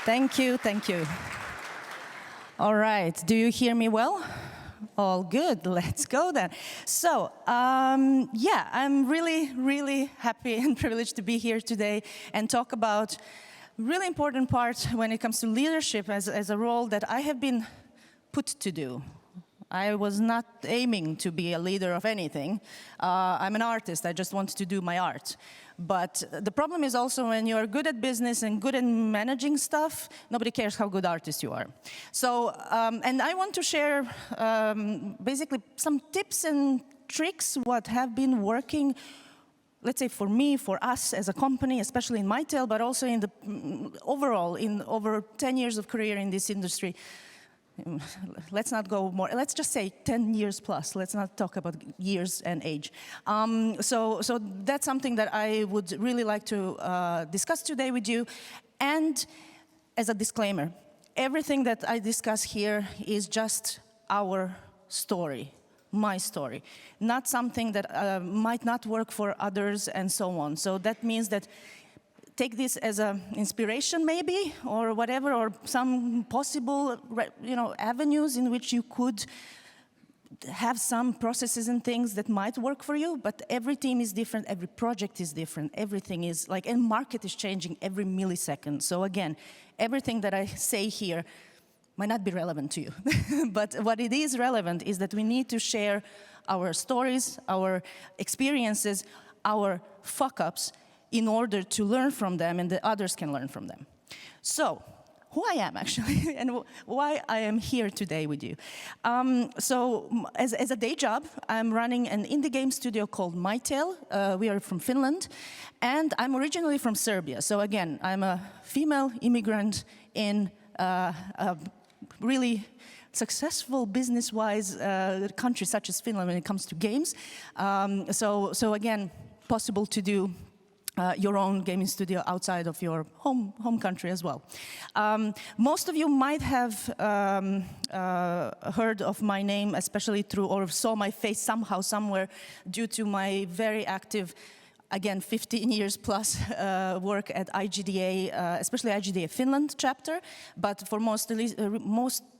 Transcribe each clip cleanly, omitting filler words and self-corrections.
Thank you, thank you. All right, do you hear me well? All good, let's go then. So, yeah, I'm really happy and privileged to be here today and talk about really important part when it comes to leadership as a role that I have been put to do. I was not aiming to be a leader of anything. I'm an artist, I just wanted to do my art. But the problem is also when you're good at business and good at managing stuff, nobody cares how good artist you are. So, and I want to share basically some tips and tricks what have been working, let's say for me, for us as a company, especially in MiTale, but also in the overall, in over 10 years of career in this industry. Let's not go more, let's just say 10 years plus. Let's not talk about years and age. So that's something that I would really like to discuss today with you. And as a disclaimer, everything that I discuss here is just our story, my story, not something that might not work for others and so on. So that means that take this as an inspiration maybe, or whatever, or some possible avenues in which you could have some processes and things that might work for you, but every team is different, every project is different, everything is like, and market is changing every millisecond. So again, everything that I say here might not be relevant to you. But what it is relevant is that we need to share our stories, our experiences, our fuck-ups, in order to learn from them and the others can learn from them. So, who I am actually, and why I am here today with you. So, as a day job, I'm running an indie game studio called MiTale. We are from Finland, and I'm originally from Serbia. So again, I'm a female immigrant in a really successful business-wise country such as Finland when it comes to games. So again, possible to do your own gaming studio outside of your home country as well. Most of you might have heard of my name, especially through, or saw my face somehow, somewhere, due to my very active, again, 15 years plus work at IGDA, especially IGDA Finland chapter. But for most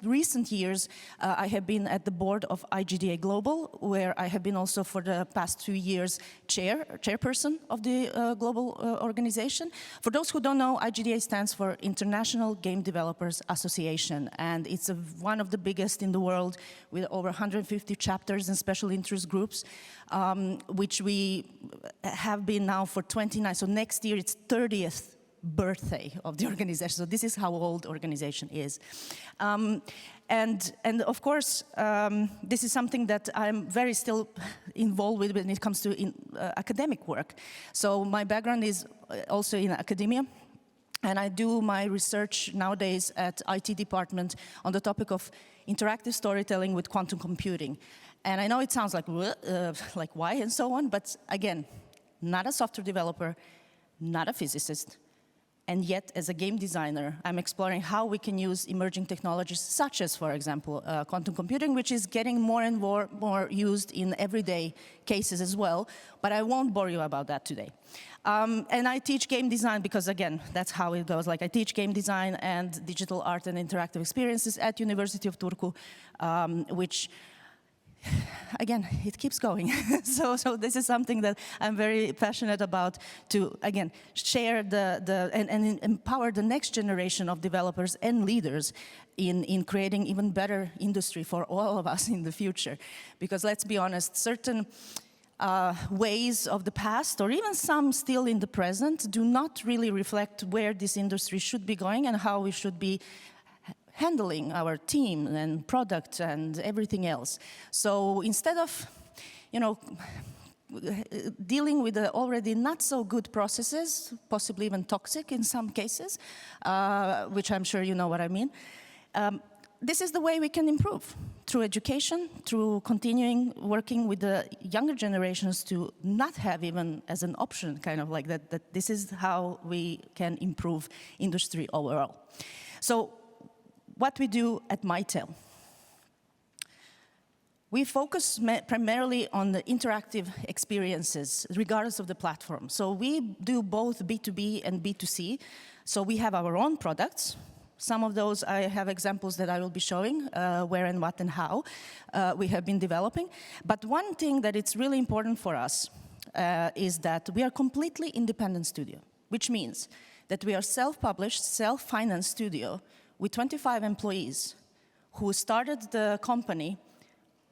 recent years, I have been at the board of IGDA Global, where I have been also for the past 2 years chairperson of the global organization. For those who don't know, IGDA stands for International Game Developers Association, and it's one of the biggest in the world with over 150 chapters and special interest groups, which we have been now for 29, so next year it's 30th birthday of the organization. So this is how old the organization is. And of course, this is something that I'm very still involved with when it comes to academic work. So my background is also in academia, and I do my research nowadays at IT department on the topic of interactive storytelling with quantum computing. And I know it sounds like why and so on, but again, not a software developer, not a physicist, and yet as a game designer, I'm exploring how we can use emerging technologies such as, for example, quantum computing, which is getting more and more used in everyday cases as well, but I won't bore you about that today. And I teach game design because, again, that's how it goes. Like, I teach game design and digital art and interactive experiences at University of Turku, which, again, it keeps going. so this is something that I'm very passionate about, to, again, share and empower the next generation of developers and leaders in creating even better industry for all of us in the future. Because let's be honest, certain ways of the past, or even some still in the present, do not really reflect where this industry should be going and how we should be handling our team and product and everything else. So instead of, dealing with the already not so good processes, possibly even toxic in some cases, which I'm sure you know what I mean, this is the way we can improve, through education, through continuing working with the younger generations to not have even as an option, kind of like that this is how we can improve industry overall. So, what we do at MiTale. We focus primarily on the interactive experiences, regardless of the platform. So we do both B2B and B2C. So we have our own products. Some of those, I have examples that I will be showing, where and what and how we have been developing. But one thing that it's really important for us is that we are completely independent studio, which means that we are self-published, self-financed studio with 25 employees who started the company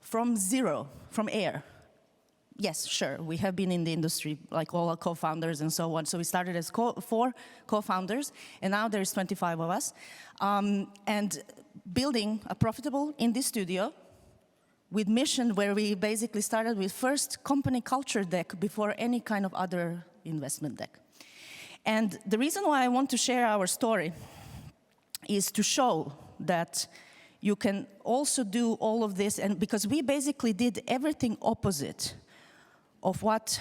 from zero, from air. Yes, sure, we have been in the industry, like all our co-founders and so on. So we started as 4 co-founders, and now there's 25 of us. And building a profitable indie studio with mission where we basically started with first company culture deck before any kind of other investment deck. And the reason why I want to share our story is to show that you can also do all of this, and because we basically did everything opposite of what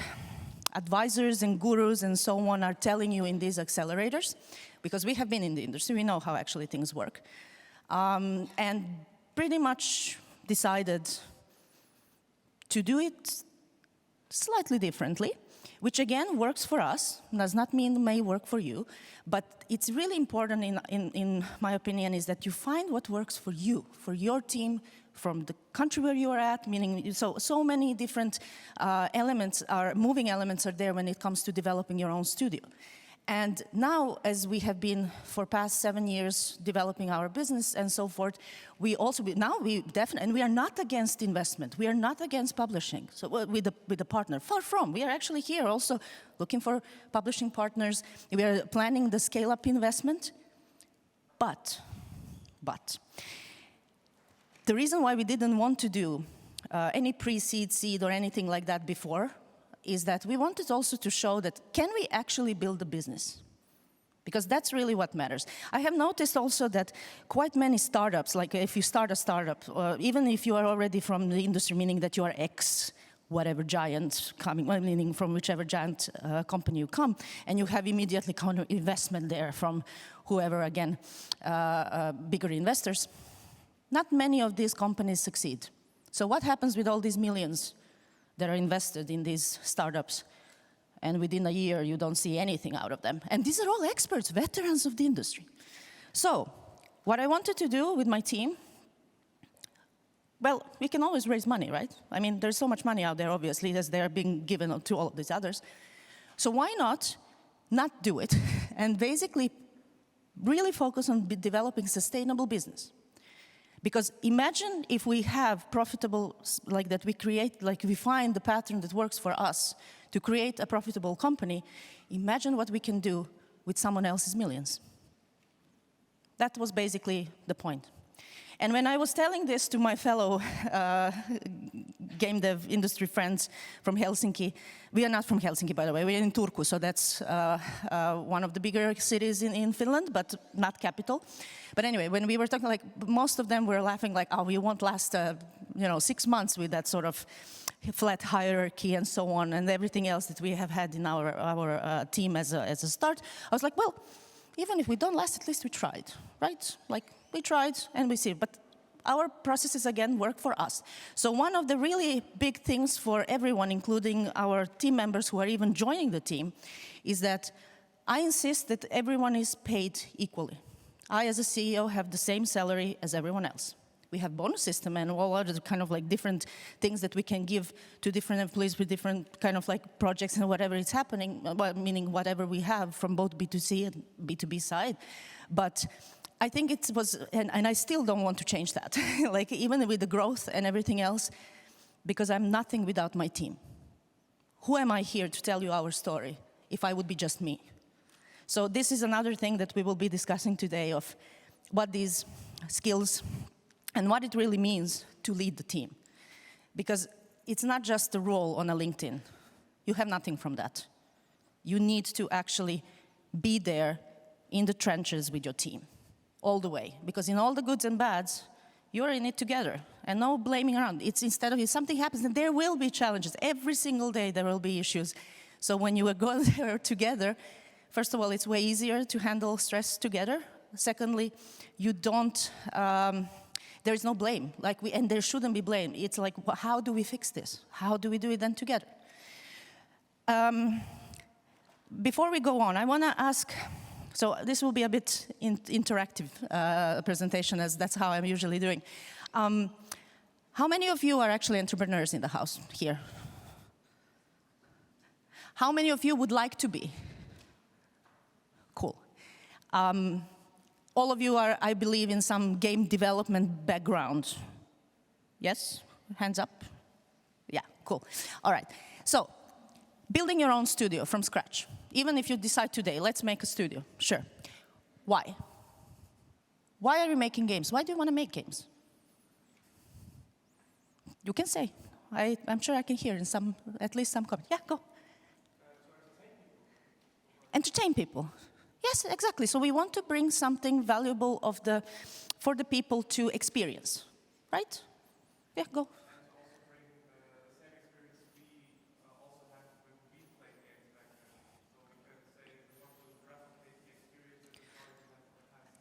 advisors and gurus and so on are telling you in these accelerators, because we have been in the industry, we know how actually things work, and pretty much decided to do it slightly differently, which again works for us, does not mean it may work for you, but it's really important in my opinion is that you find what works for you, for your team, from the country where you are at, meaning so many different moving elements are there when it comes to developing your own studio. And now, as we have been for past 7 years developing our business and so forth, we definitely, and we are not against investment. We are not against publishing. So with a partner, far from. We are actually here also looking for publishing partners. We are planning the scale-up investment. But the reason why we didn't want to do any pre-seed, seed, or anything like that before is that we wanted also to show that can we actually build a business? Because that's really what matters. I have noticed also that quite many startups, like if you start a startup, or even if you are already from the industry, meaning that you are whatever giant coming, meaning from whichever giant company you come, and you have immediately kind of investment there from whoever, again, bigger investors, not many of these companies succeed. So what happens with all these millions that are invested in these startups, and within a year you don't see anything out of them? And these are all experts, veterans of the industry. So what I wanted to do with my team, well, we can always raise money, right? I mean, there's so much money out there, obviously, as they're being given to all of these others. So why not do it and basically really focus on developing sustainable business? Because imagine if we have profitable, like that we create, like we find the pattern that works for us to create a profitable company, imagine what we can do with someone else's millions. That was basically the point. And when I was telling this to my fellow game dev industry friends from Helsinki, we are not from Helsinki, by the way, we're in Turku, so that's one of the bigger cities in Finland, but not capital. But anyway, when we were talking, like, most of them were laughing like, oh, we won't last 6 months with that sort of flat hierarchy and so on, and everything else that we have had in our team as a start. I was like, well, even if we don't last, at least we tried, right? Like, we tried and we see, but our processes, again, work for us. So one of the really big things for everyone, including our team members who are even joining the team, is that I insist that everyone is paid equally. I, as a CEO, have the same salary as everyone else. We have bonus system and all other kind of like different things that we can give to different employees with different kind of like projects and whatever is happening, well, meaning whatever we have from both B2C and B2B side. But I think it was, and I still don't want to change that, like even with the growth and everything else, because I'm nothing without my team. Who am I here to tell you our story if I would be just me? So this is another thing that we will be discussing today of what these skills and what it really means to lead the team. Because it's not just a role on a LinkedIn. You have nothing from that. You need to actually be there in the trenches with your team, all the way. Because in all the goods and bads, you're in it together. And no blaming around. It's instead of if something happens, and there will be challenges. Every single day there will be issues. So when you go there together, first of all, it's way easier to handle stress together. Secondly, you don't, there is no blame, and there shouldn't be blame. It's like, how do we fix this? How do we do it then together? Before we go on, I want to ask, so this will be a bit interactive presentation, as that's how I'm usually doing. How many of you are actually entrepreneurs in the house here? How many of you would like to be? Cool. All of you are, I believe, in some game development background. Yes? Hands up? Yeah, cool. All right. So, building your own studio from scratch. Even if you decide today, let's make a studio. Sure. Why? Why are you making games? Why do you want to make games? You can say. I'm sure I can hear in at least some comment. Yeah, go. Entertain people. Yes, exactly. So we want to bring something valuable for the people to experience, right? Yeah, go.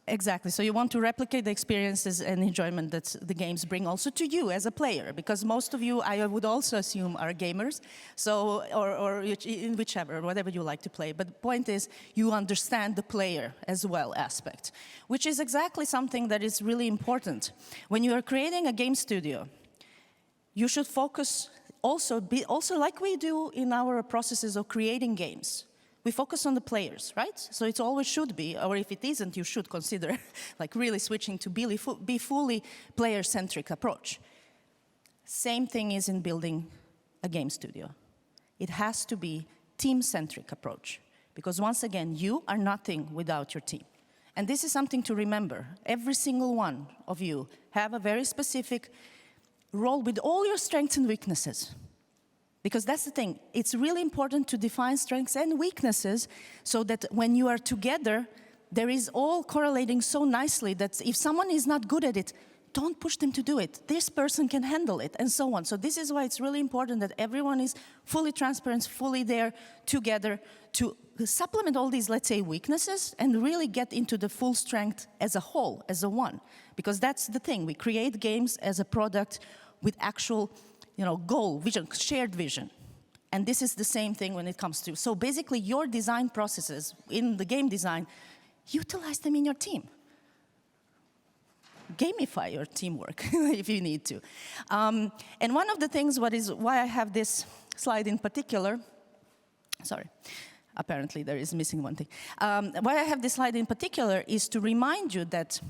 Exactly. So you want to replicate the experiences and enjoyment that the games bring also to you as a player, because most of you, I would also assume, are gamers, so or in whichever, whatever you like to play. But the point is, you understand the player as well aspect, which is exactly something that is really important. When you are creating a game studio, you should focus also like we do in our processes of creating games. We focus on the players, right? So it always should be, or if it isn't, you should consider like really switching to be fully player-centric approach. Same thing is in building a game studio. It has to be team-centric approach, because once again, you are nothing without your team. And this is something to remember. Every single one of you have a very specific role with all your strengths and weaknesses. Because that's the thing, it's really important to define strengths and weaknesses so that when you are together, there is all correlating so nicely that if someone is not good at it, don't push them to do it. This person can handle it, and so on. So this is why it's really important that everyone is fully transparent, fully there together to supplement all these, let's say, weaknesses and really get into the full strength as a whole, as a one. Because that's the thing, we create games as a product with actual goal, vision, shared vision. And this is the same thing when it comes to, so basically your design processes in the game design, utilize them in your team. Gamify your teamwork if you need to. And one of the things, why I have this slide in particular, sorry, apparently there is missing one thing. Why I have this slide in particular is to remind you that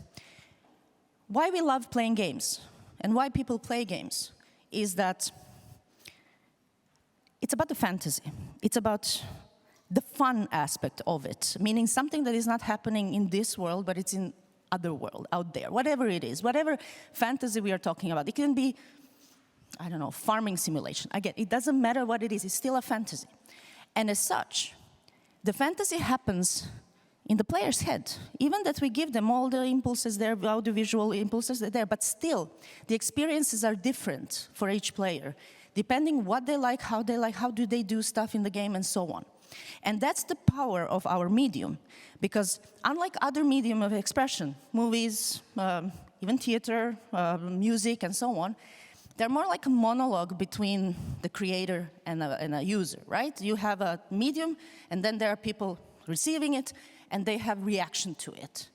why we love playing games and why people play games is that it's about the fantasy. It's about the fun aspect of it, meaning something that is not happening in this world, but it's in other world, out there, whatever it is, whatever fantasy we are talking about. It can be, I don't know, farming simulation. Again, it doesn't matter what it is, it's still a fantasy. And as such, the fantasy happens in the player's head, even that we give them all the impulses there, audiovisual impulses there, but still, the experiences are different for each player, depending what they like, how do they do stuff in the game, and so on. And that's the power of our medium, because unlike other medium of expression, movies, even theater, music, and so on, they're more like a monologue between the creator and a user, right? You have a medium, and then there are people receiving it, and they have reaction to it.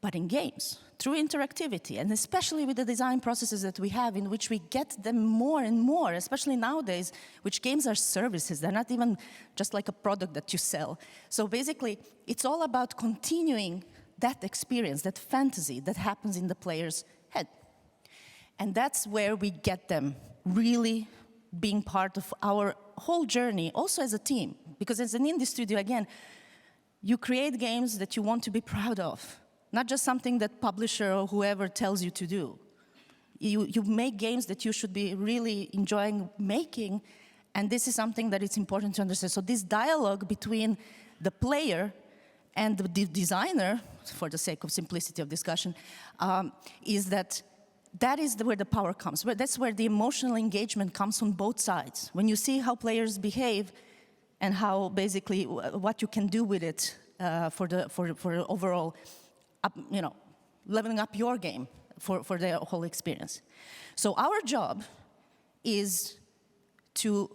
But in games, through interactivity, and especially with the design processes that we have in which we get them more and more, especially nowadays, which games are services, they're not even just like a product that you sell. So basically, it's all about continuing that experience, that fantasy that happens in the player's head. And that's where we get them really being part of our whole journey, also as a team. Because as an indie studio, again, you create games that you want to be proud of, not just something that publisher or whoever tells you to do. You make games that you should be really enjoying making, and this is something that it's important to understand. So this dialogue between the player and the designer, for the sake of simplicity of discussion, is that is where the power comes. That's where the emotional engagement comes on both sides. When you see how players behave, and how basically what you can do with it for overall, leveling up your game for their whole experience. So our job is to,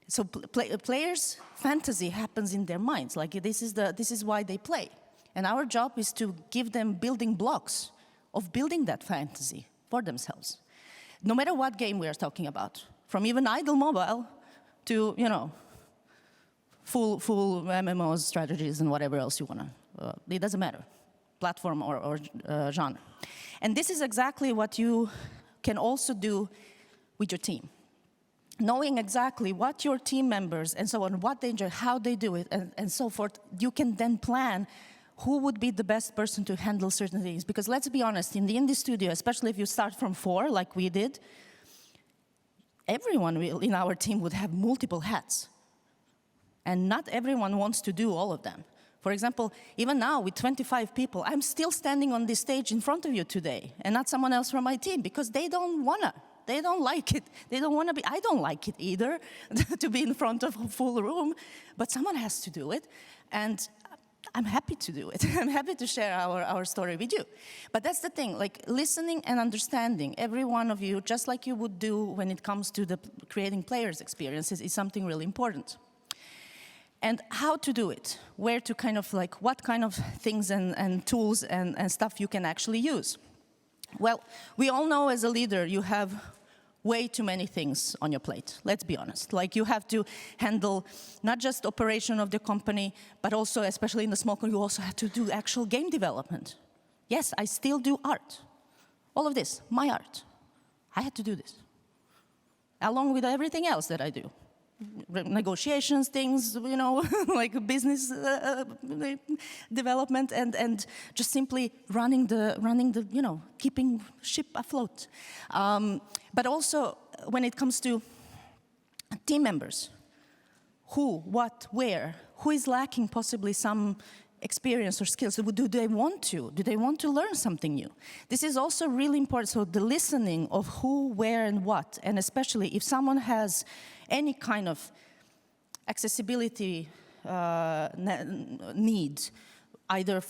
so players' fantasy happens in their minds. Like this is why they play. And our job is to give them building blocks of building that fantasy for themselves. No matter what game we are talking about, from even idle mobile to, you know, full MMOs, strategies, and whatever else you want to. It doesn't matter, platform or genre. And this is exactly what you can also do with your team. Knowing exactly what your team members and so on, what they enjoy, how they do it, and so forth, you can then plan who would be the best person to handle certain things. Because let's be honest, in the indie studio, especially if you start from 4, like we did, everyone in our team would have multiple hats. And not everyone wants to do all of them. For example, even now with 25 people, I'm still standing on this stage in front of you today, and not someone else from my team, because they don't wanna. They don't like it. They don't want to be. I don't like it either, to be in front of a full room, but someone has to do it, and I'm happy to do it. I'm happy to share our story with you. But that's the thing, like listening and understanding every one of you, just like you would do when it comes to the creating players' experiences, is something really important. And how to do it, where to kind of like, what kind of things and tools and stuff you can actually use. Well, we all know as a leader, you have way too many things on your plate, let's be honest. Like you have to handle not just operation of the company, but also, especially in the small company, you also have to do actual game development. Yes, I still do art. All of this, my art. I had to do this, along with everything else that I do. Negotiations, things, you know, like business development, and just simply running the, you know, keeping ship afloat. But also when it comes to team members, who, what, where, who is lacking possibly some experience or skills. Do they want to? Do they want to learn something new? This is also really important. So the listening of who, where, and what, and especially if someone has any kind of accessibility needs, either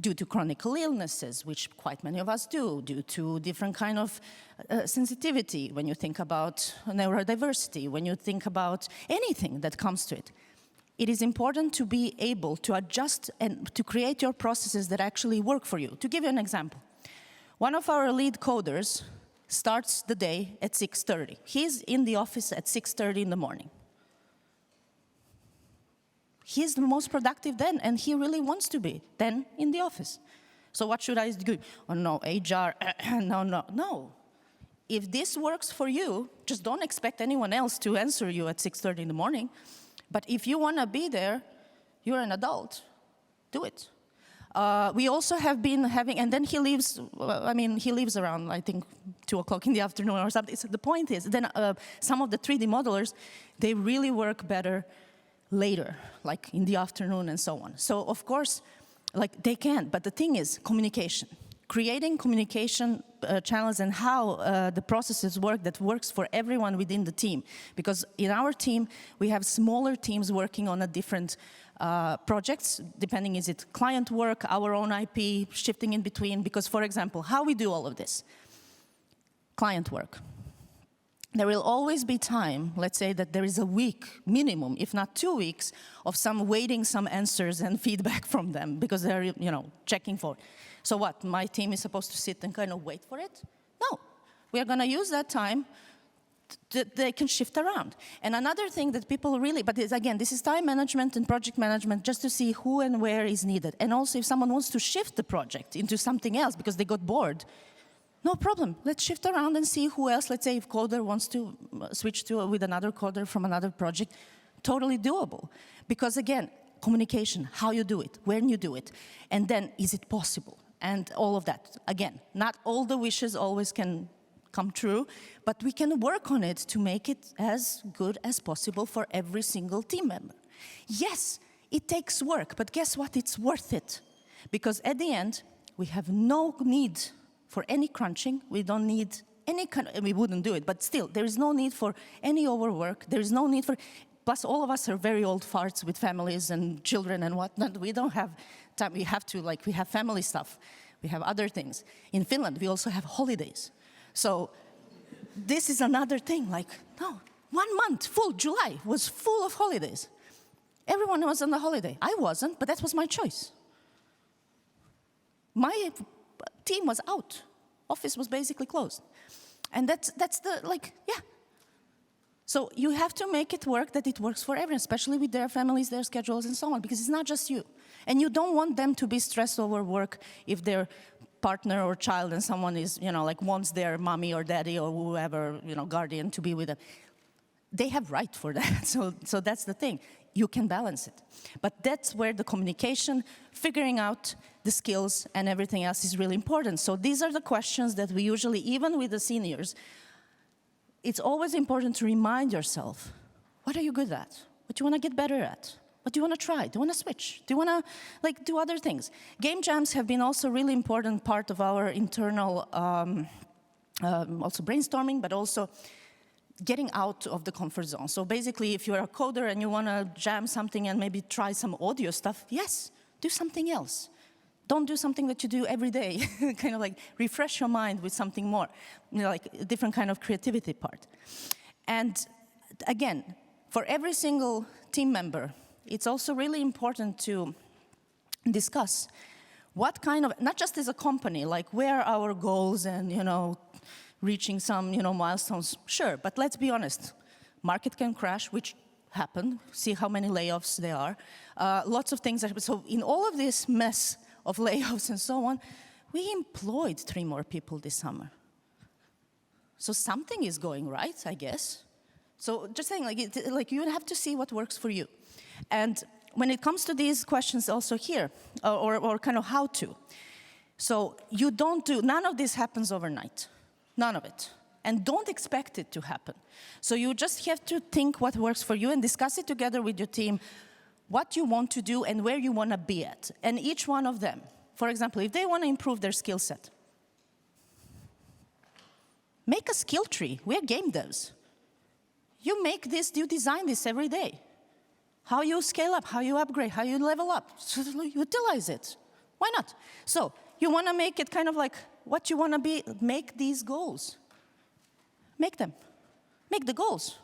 due to chronic illnesses, which quite many of us do, due to different kind of sensitivity, when you think about neurodiversity, when you think about anything that comes to it. It is important to be able to adjust and to create your processes that actually work for you. To give you an example, one of our lead coders starts the day at 6:30. He's in the office at 6:30 in the morning. He's the most productive then, and he really wants to be then in the office. So what should I do? Oh no, HR, no. If this works for you, just don't expect anyone else to answer you at 6:30 in the morning. But if you want to be there, you're an adult, do it. We also have been having, and then he leaves, he leaves around, I think, 2 o'clock in the afternoon or something. So the point is, then some of the 3D modelers, they really work better later, like in the afternoon and so on. So of course, like they can, but the thing is communication. Creating communication channels and how the processes work that works for everyone within the team. Because in our team, we have smaller teams working on a different projects, depending is it client work, our own IP, shifting in between. Because for example, how we do all of this? Client work. There will always be time, let's say that there is a week minimum, if not 2 weeks, of some waiting some answers and feedback from them because they're, you know, checking for it. So what, my team is supposed to sit and kind of wait for it? No, we are gonna use that time, they can shift around. And another thing that people really, but again, this is time management and project management just to see who and where is needed. And also if someone wants to shift the project into something else because they got bored, no problem, let's shift around and see who else, let's say if coder wants to switch to with another coder from another project, totally doable. Because again, communication, how you do it, when you do it, and then is it possible? And all of that. Again, not all the wishes always can come true, but we can work on it to make it as good as possible for every single team member. Yes, it takes work, but guess what? It's worth it. Because at the end, we have no need for any crunching. We don't need any kind of, we wouldn't do it, but still, there is no need for any overwork. There is no need for, plus all of us are very old farts with families and children and whatnot. We don't have time. We have to, like, we have family stuff. We have other things. In Finland, we also have holidays. So this is another thing, like, no, 1 month, full July, was full of holidays. Everyone was on the holiday. I wasn't, but that was my choice. My team was out. Office was basically closed. And that's the, like, yeah. So you have to make it work, that it works for everyone, especially with their families, their schedules, and so on, because it's not just you. And you don't want them to be stressed over work if their partner or child and someone is, like wants their mommy or daddy or whoever, guardian to be with them. They have right for that, so that's the thing. You can balance it. But that's where the communication, figuring out the skills and everything else is really important. So these are the questions that we usually, even with the seniors, it's always important to remind yourself, what are you good at? What do you want to get better at? What do you want to try? Do you want to switch? Do you want to do other things? Game jams have been also a really important part of our internal also brainstorming, but also getting out of the comfort zone. So basically, if you're a coder and you want to jam something and maybe try some audio stuff, yes, do something else. Don't do something that you do every day. Kind of like refresh your mind with something more, like a different kind of creativity part. And again, for every single team member, it's also really important to discuss what kind of, not just as a company, like where are our goals and, reaching some, milestones, sure, but let's be honest. Market can crash, which happened. See how many layoffs there are. Lots of things. So in all of this mess of layoffs and so on, we employed 3 more people this summer. So something is going right, I guess. So just saying, like you have to see what works for you. And when it comes to these questions also here, or kind of how to, so you don't do, none of this happens overnight. None of it. And don't expect it to happen. So you just have to think what works for you and discuss it together with your team, what you want to do and where you want to be at. And each one of them, for example, if they want to improve their skill set, make a skill tree. We're game devs. You make this, you design this every day. How you scale up, how you upgrade, how you level up. So utilize it. Why not? So you want to make it kind of like what you want to be, make these goals. Make them. Make the goals.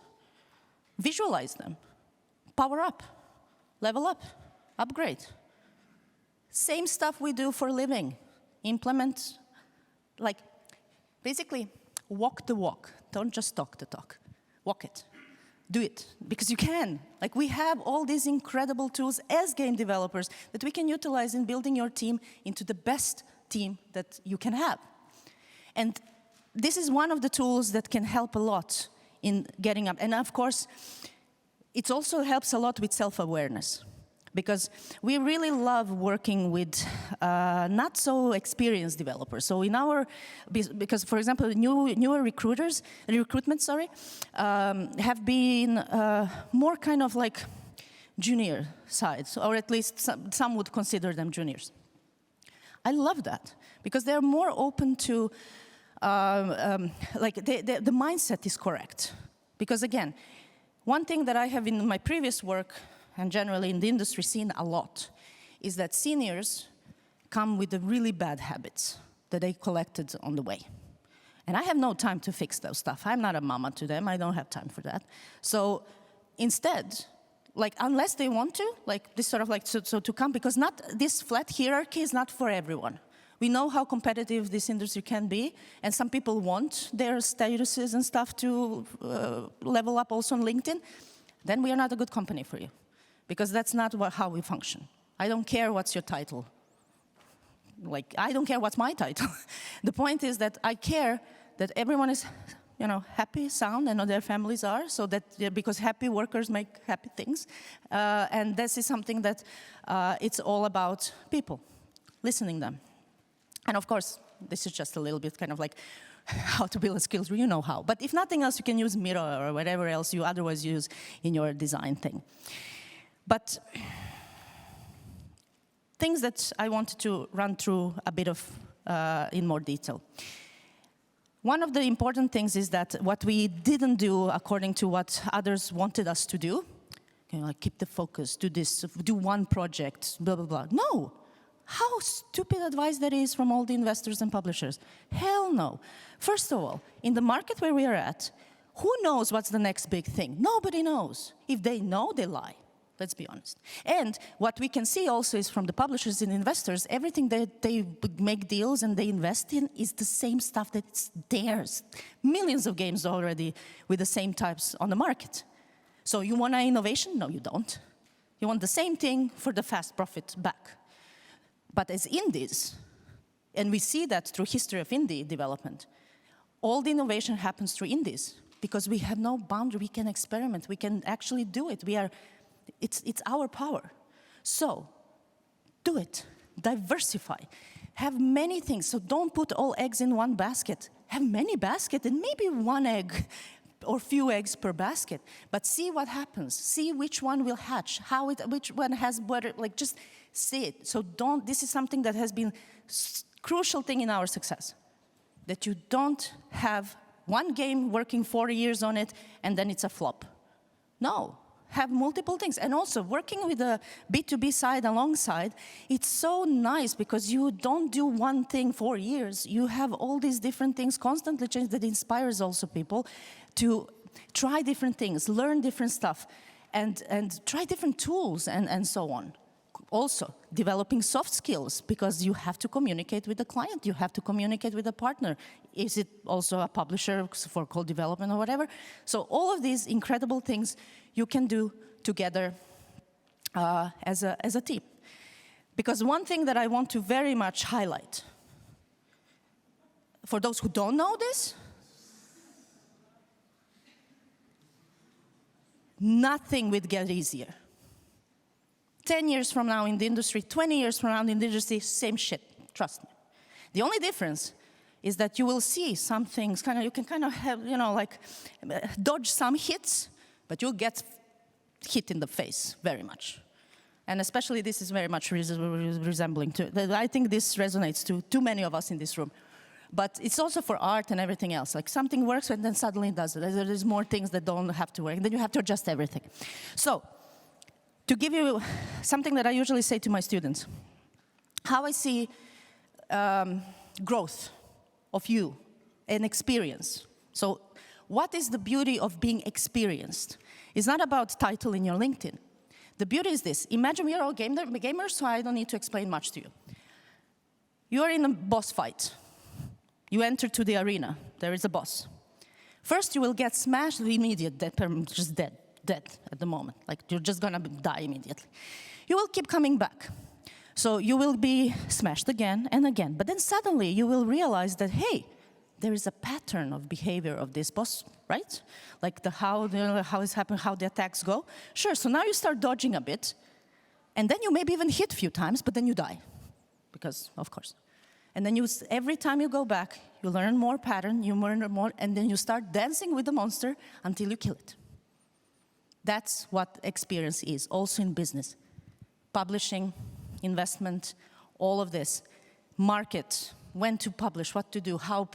Visualize them. Power up. Level up. Upgrade. Same stuff we do for a living. Implement, like, basically, walk the walk. Don't just talk the talk. Walk it. Do it, because you can. Like, we have all these incredible tools as game developers that we can utilize in building your team into the best team that you can have. And this is one of the tools that can help a lot in getting up. And of course, it also helps a lot with self-awareness, because we really love working with not so experienced developers. So in our, because for example, newer recruitment, have been more kind of like junior sides, or at least some would consider them juniors. I love that, because they're more open to, the mindset is correct. Because again, one thing that I have in my previous work, and generally in the industry seen a lot, is that seniors come with the really bad habits that they collected on the way. And I have no time to fix those stuff. I'm not a mama to them. I don't have time for that. So instead, like, unless they want to, like this sort of like, so to come, because not this flat hierarchy is not for everyone. We know how competitive this industry can be, and some people want their statuses and stuff to level up also on LinkedIn. Then we are not a good company for you, because that's not how we function. I don't care what's your title. Like, I don't care what's my title. The point is that I care that everyone is, happy, sound, and their families are, so that, because happy workers make happy things. And this is something that it's all about people, listening them. And of course, this is just a little bit kind of like how to build skills, you know how. But if nothing else, you can use Miro or whatever else you otherwise use in your design thing. But things that I wanted to run through a bit of in more detail. One of the important things is that what we didn't do according to what others wanted us to do, like keep the focus, do this, do one project, blah, blah, blah. No, How stupid advice that is from all the investors and publishers. Hell no. First of all, in the market where we are at, who knows what's the next big thing? Nobody knows. If they know, they lie. Let's be honest. And what we can see also is from the publishers and investors, everything that they make deals and they invest in is the same stuff that's theirs. Millions of games already with the same types on the market. So you want an innovation? No, you don't. You want the same thing for the fast profit back. But as indies, and we see that through history of indie development, all the innovation happens through indies because we have no boundary, we can experiment, we can actually do it. It's our power. So, do it. Diversify. Have many things. So don't put all eggs in one basket. Have many baskets and maybe one egg or few eggs per basket. But see what happens. See which one will hatch. Which one has better, like just see it. So this is something that has been crucial thing in our success. That you don't have one game working 4 years on it and then it's a flop. No. Have multiple things. And also, working with the B2B side alongside, it's so nice because you don't do one thing 4 years. You have all these different things constantly change that inspires also people to try different things, learn different stuff, and try different tools and so on. Also, developing soft skills because you have to communicate with the client, you have to communicate with the partner. Is it also a publisher for co-development or whatever? So all of these incredible things you can do together as a team. Because one thing that I want to very much highlight, for those who don't know this, nothing will get easier. 10 years from now in the industry, 20 years from now in the industry, same shit, trust me. The only difference is that you will see some things, you can kind of have, dodge some hits, but you'll get hit in the face very much. And especially this is very much resembling to, I think this resonates to too many of us in this room. But it's also for art and everything else. Like something works and then suddenly it doesn't. There's more things that don't have to work, and then you have to adjust everything. So, to give you something that I usually say to my students, how I see growth of you and experience. So what is the beauty of being experienced? It's not about title in your LinkedIn. The beauty is this. Imagine we are all gamers, so I don't need to explain much to you. You are in a boss fight. You enter to the arena. There is a boss. First, you will get smashed immediately, just dead at the moment. Like, you're just gonna die immediately. You will keep coming back. So you will be smashed again and again. But then suddenly you will realize that, hey, there is a pattern of behavior of this boss, right? Like how it's happening, how the attacks go. Sure, so now you start dodging a bit. And then you maybe even hit a few times, but then you die. Because, of course. And then every time you go back, you learn more pattern, you learn more, and then you start dancing with the monster until you kill it. That's what experience is, also in business. Publishing, investment, all of this. Market, when to publish, what to do, how,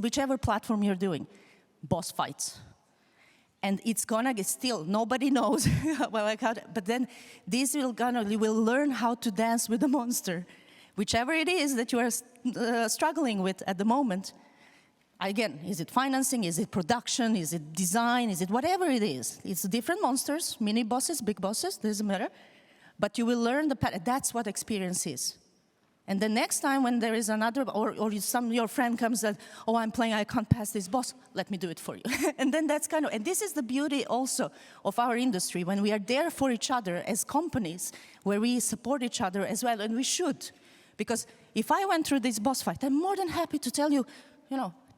whichever platform you're doing. Boss fights. And it's gonna get still, nobody knows, but then you will learn how to dance with the monster. Whichever it is that you are struggling with at the moment. Again, is it financing, is it production, is it design, is it whatever it is. It's different monsters, mini bosses, big bosses, doesn't matter. But you will learn the pattern. That's what experience is. And the next time when there is another, or your friend comes and, oh, I'm playing, I can't pass this boss, let me do it for you. And then that's and this is the beauty also of our industry, when we are there for each other as companies, where we support each other as well, and we should. Because if I went through this boss fight, I'm more than happy to tell you,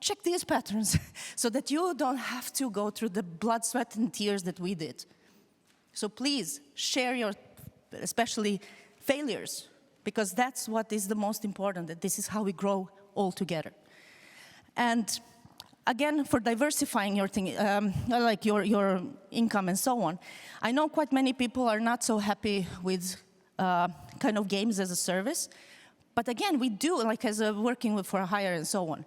check these patterns so that you don't have to go through the blood, sweat, and tears that we did. So please share your, especially failures, because that's what is the most important, that this is how we grow all together. And again, for diversifying your thing, like your income and so on, I know quite many people are not so happy with games as a service. But again, we do, like as working for a hire and so on.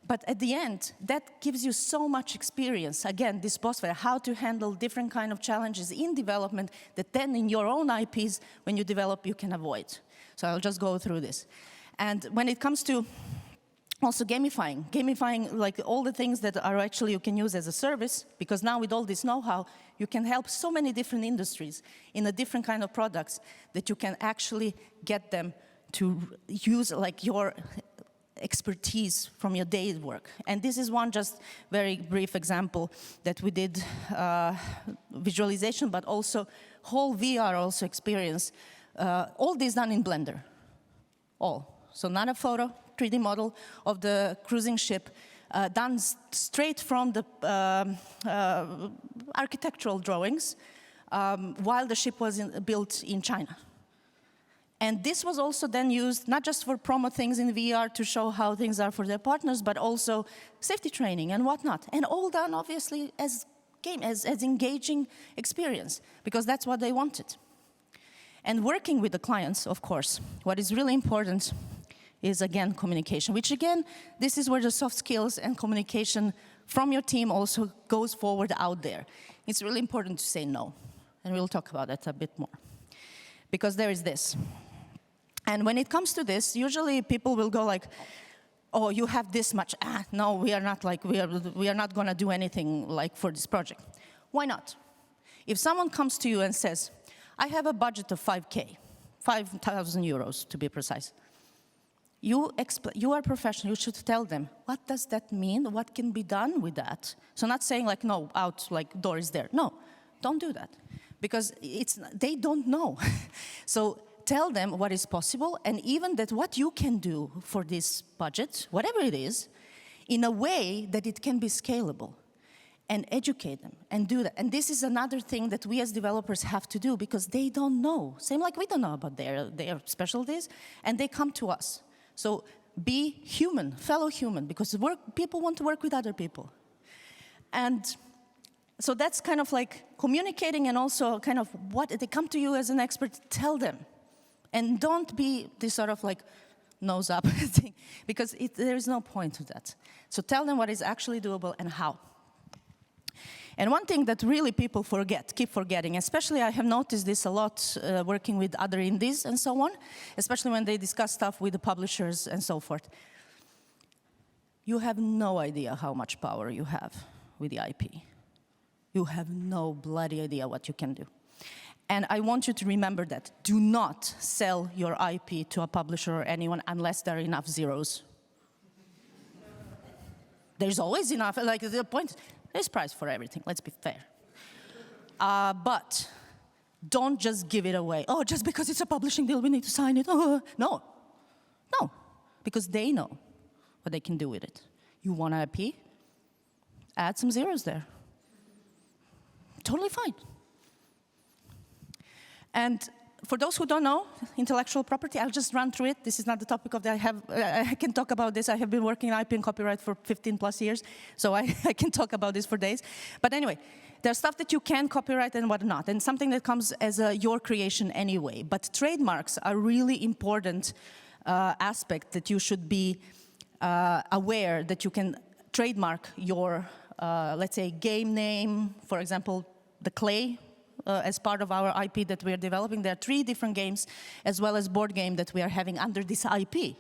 But at the end, that gives you so much experience. Again, this postfire, how to handle different kind of challenges in development that then in your own IPs, when you develop, you can avoid. So I'll just go through this. And when it comes to also gamifying like all the things that are actually you can use as a service, because now with all this know-how, you can help so many different industries in a different kind of products that you can actually get them to use like your expertise from your day's work. And this is one just very brief example that we did visualization, but also whole VR also experience. All this done in Blender, all. So not a photo, 3D model of the cruising ship, done straight from the architectural drawings while the ship was built in China. And this was also then used not just for promo things in VR to show how things are for their partners, but also safety training and whatnot. And all done, obviously, as engaging experience, because that's what they wanted. And working with the clients, of course, what is really important is, again, communication, which, again, this is where the soft skills and communication from your team also goes forward out there. It's really important to say no, and we'll talk about that a bit more. Because there is this. And when it comes to this, usually people will go like, oh, you have this much. No, we are not like, we are not going to do anything like for this project. Why not? If someone comes to you and says, I have a budget of 5K, 5,000 euros to be precise. You are professional, you should tell them, what does that mean? What can be done with that? So not saying like, no, out, like door is there. No, don't do that. Because they don't know. So tell them what is possible, and even that what you can do for this budget, whatever it is, in a way that it can be scalable, and educate them, and do that. And this is another thing that we as developers have to do, because they don't know. Same like we don't know about their specialties, and they come to us. So be human, fellow human, because people want to work with other people. And so that's kind of like communicating, and also kind of what they come to you as an expert, tell them. And don't be this sort of like nose up thing, because there is no point to that. So tell them what is actually doable and how. And one thing that really people keep forgetting, especially I have noticed this a lot working with other indies and so on, especially when they discuss stuff with the publishers and so forth. You have no idea how much power you have with the IP. You have no bloody idea what you can do. And I want you to remember that. Do not sell your IP to a publisher or anyone unless there are enough zeros. There's always enough, like the point, there's price for everything, let's be fair. But don't just give it away. Oh, just because it's a publishing deal, we need to sign it. Oh, no, because they know what they can do with it. You want an IP? Add some zeros there. Totally fine. And for those who don't know intellectual property, I'll just run through it. This is not the topic of that I can talk about this. I have been working in IP and copyright for 15 plus years, so I can talk about this for days. But anyway, there's stuff that you can copyright and whatnot, and something that comes as your creation anyway. But trademarks are really important aspect that you should be aware that you can trademark your, let's say, game name, for example, the clay. As part of our IP that we are developing, there are 3 different games, as well as board game that we are having under this IP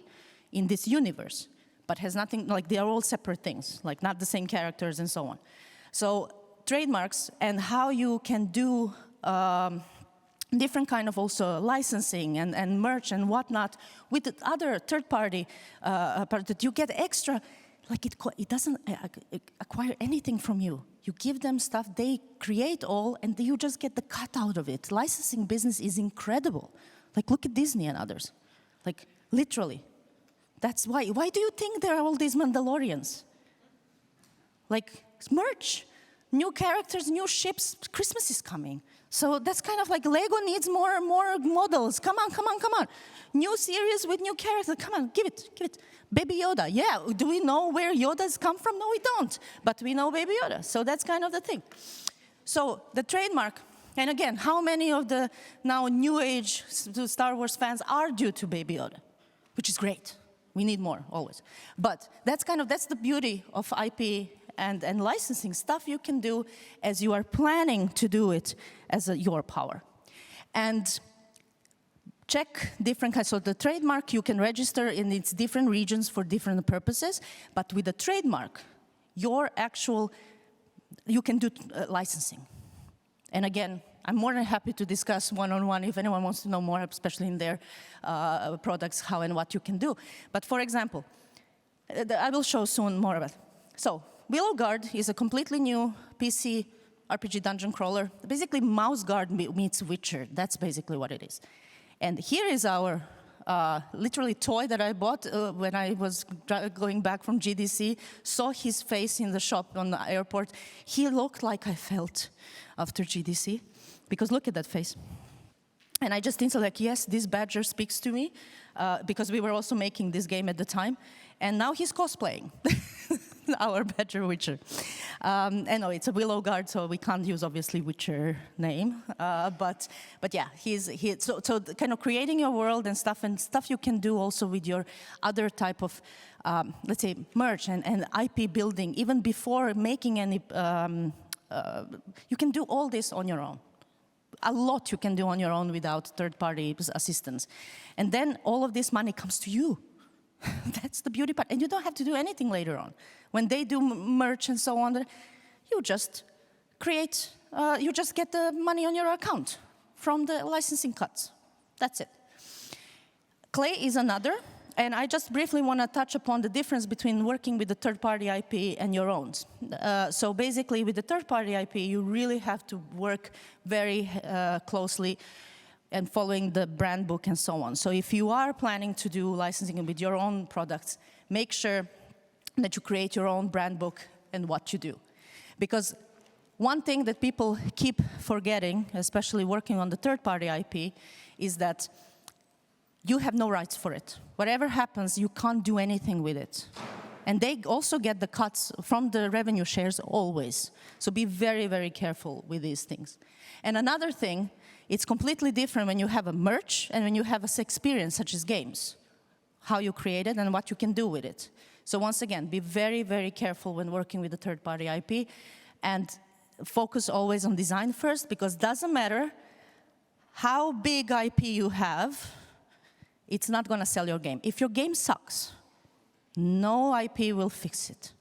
in this universe, but has nothing, like they are all separate things, like not the same characters and so on. So trademarks and how you can do different kind of also licensing and merch and whatnot with the other third-party part that you get extra, like it doesn't acquire anything from you. You give them stuff, they create all, and you just get the cut out of it. Licensing business is incredible. Like, look at Disney and others. Like, literally. That's why. Why do you think there are all these Mandalorians? Like, merch. New characters, new ships, Christmas is coming. So that's kind of like Lego needs more models. Come on. New series with new characters, come on, give it. Baby Yoda, yeah, do we know where Yodas come from? No, we don't, but we know Baby Yoda, so that's kind of the thing. So the trademark, and again, how many of the now new age Star Wars fans are due to Baby Yoda? Which is great, We need more, always. But that's the beauty of IP and licensing, stuff you can do as you are planning to do it as your power. And check different kinds. So the trademark you can register in its different regions for different purposes, but with the trademark, you can do licensing. And again, I'm more than happy to discuss one-on-one if anyone wants to know more, especially in their products, how and what you can do. But for example, I will show soon more about it. So Willow Guard is a completely new PC RPG dungeon crawler. Basically, Mouse Guard meets Witcher. That's basically what it is. And here is our literally toy that I bought when I was going back from GDC, saw his face in the shop on the airport. He looked like I felt after GDC, because look at that face. And I just think so, like, yes, this badger speaks to me, because we were also making this game at the time. And now he's cosplaying our badger Witcher. And no, it's a Willow Guard, so we can't use, obviously, Witcher name. But yeah, so kind of creating your world and stuff you can do also with your other type of, let's say, merch and IP building, even before making any, you can do all this on your own. A lot you can do on your own without third-party assistance. And then all of this money comes to you. That's the beauty part. And you don't have to do anything later on. When they do merch and so on, you just create, you just get the money on your account from the licensing cuts. That's it. Clay is another. And I just briefly want to touch upon the difference between working with the third-party IP and your own. So basically, with the third-party IP, you really have to work very closely and following the brand book and so on. So if you are planning to do licensing with your own products, make sure that you create your own brand book and what you do. Because one thing that people keep forgetting, especially working on the third-party IP, is that you have no rights for it. Whatever happens, you can't do anything with it. And they also get the cuts from the revenue shares always. So be very, very careful with these things. And another thing, it's completely different when you have a merch and when you have an experience, such as games, how you create it and what you can do with it. So once again, be very, very careful when working with a third-party IP, and focus always on design first, because it doesn't matter how big IP you have, it's not going to sell your game. If your game sucks, no IP will fix it.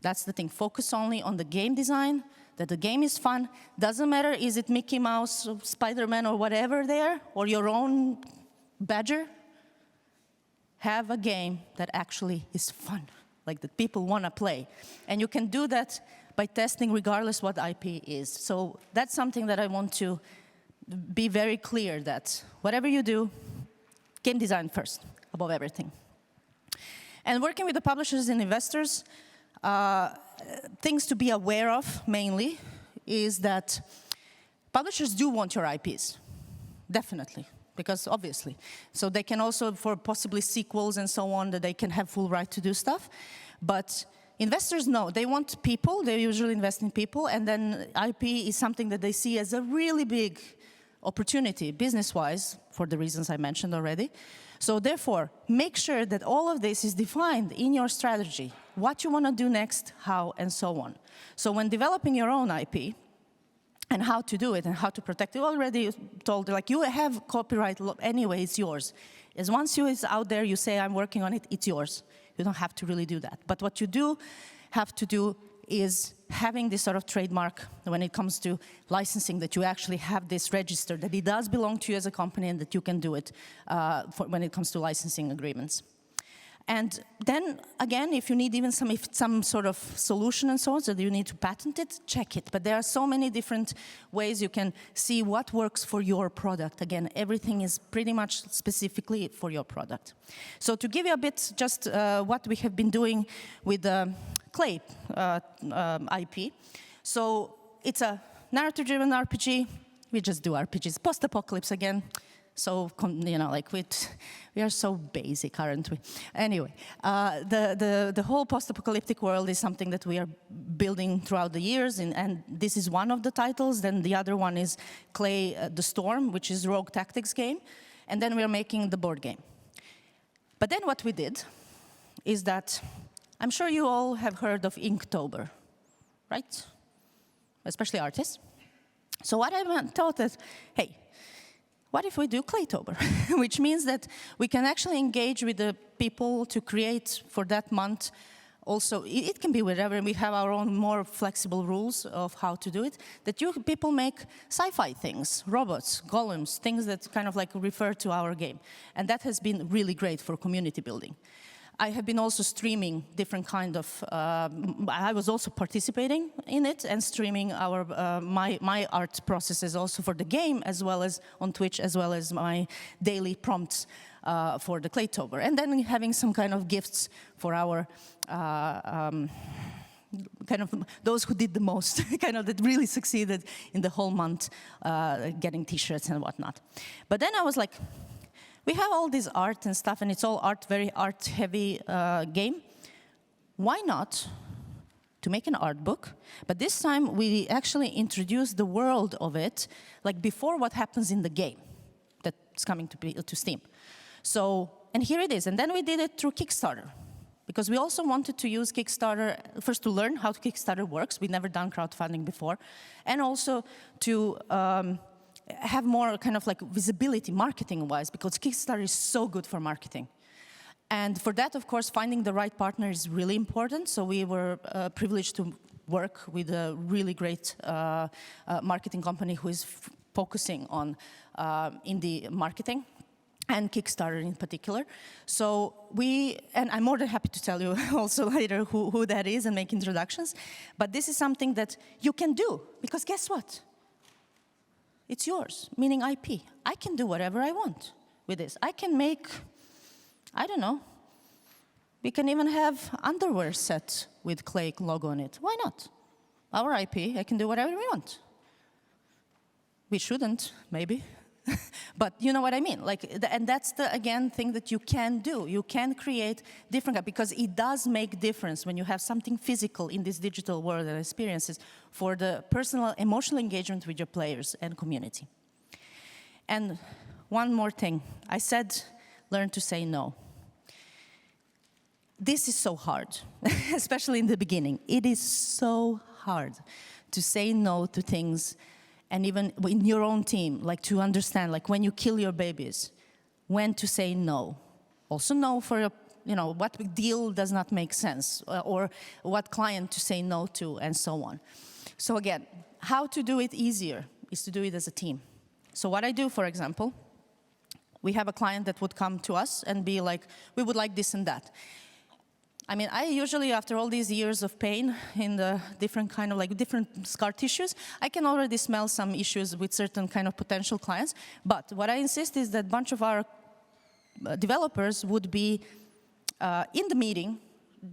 That's the thing. Focus only on the game design, that the game is fun. Doesn't matter, is it Mickey Mouse, or Spider-Man, or whatever there, or your own badger. Have a game that actually is fun, like that people want to play. And you can do that by testing regardless what IP is. So that's something that I want to be very clear that whatever you do, game design first, above everything. And working with the publishers and investors, things to be aware of, mainly, is that publishers do want your IPs, definitely, because obviously. So they can also, for possibly sequels and so on, that they can have full right to do stuff. But investors, no, they want people, they usually invest in people, and then IP is something that they see as a really big opportunity, business-wise, for the reasons I mentioned already. So therefore, make sure that all of this is defined in your strategy, what you want to do next, how, and so on. So when developing your own IP, and how to do it, and how to protect it, already told, like, you have copyright anyway, it's yours. As once it's out there, you say, I'm working on it, it's yours. You don't have to really do that. But what you do have to do is having this sort of trademark when it comes to licensing, that you actually have this registered, that it does belong to you as a company, and that you can do it when it comes to licensing agreements. And then, again, if you need even some sort of solution and so on, so that you need to patent it, check it. But there are so many different ways you can see what works for your product. Again, everything is pretty much specifically for your product. So to give you a bit just what we have been doing with Clay IP. So it's a narrative-driven RPG. We just do RPGs. Post-apocalypse again. So, you know, like we are so basic, aren't we? Anyway, the whole post-apocalyptic world is something that we are building throughout the years, and this is one of the titles. Then the other one is Clay the Storm, which is a rogue tactics game. And then we are making the board game. But then what we did is that, I'm sure you all have heard of Inktober, right? Especially artists. So what I thought is, hey, what if we do Claytober? Which means that we can actually engage with the people to create for that month. Also, it can be whatever, we have our own more flexible rules of how to do it, that you people make sci-fi things, robots, golems, things that kind of like refer to our game. And that has been really great for community building. I have been also streaming different kind of, I was also participating in it and streaming our, my art processes also for the game, as well as on Twitch, as well as my daily prompts for the Claytober. And then having some kind of gifts for our, kind of those who did the most, kind of that really succeeded in the whole month, getting t-shirts and whatnot. But then I was like, we have all this art and stuff, and it's all art, very art-heavy game. Why not to make an art book? But this time, we actually introduce the world of it, like before what happens in the game that's coming to Steam. So, and here it is. And then we did it through Kickstarter, because we also wanted to use Kickstarter, first to learn how Kickstarter works. We'd never done crowdfunding before. And also to have more kind of like visibility marketing-wise, because Kickstarter is so good for marketing. And for that, of course, finding the right partner is really important. So we were privileged to work with a really great marketing company who is focusing on indie marketing, and Kickstarter in particular. So and I'm more than happy to tell you also later who that is and make introductions. But this is something that you can do, because guess what? It's yours, meaning IP. I can do whatever I want with this. I can make, I don't know, we can even have underwear set with Clay logo on it. Why not? Our IP, I can do whatever we want. We shouldn't, maybe. But you know what I mean? Like, and that's the, again, thing that you can do. You can create different, because it does make difference when you have something physical in this digital world and experiences for the personal, emotional engagement with your players and community. And one more thing. I said, learn to say no. This is so hard, especially in the beginning. It is so hard to say no to things. And even in your own team, like to understand, like when you kill your babies, when to say no. Also no for, you know, what deal does not make sense, or what client to say no to, and so on. So again, how to do it easier is to do it as a team. So what I do, for example, we have a client that would come to us and be like, we would like this and that. I mean, I usually, after all these years of pain in the different kind of like different scar tissues, I can already smell some issues with certain kind of potential clients. But what I insist is that a bunch of our developers would be in the meeting,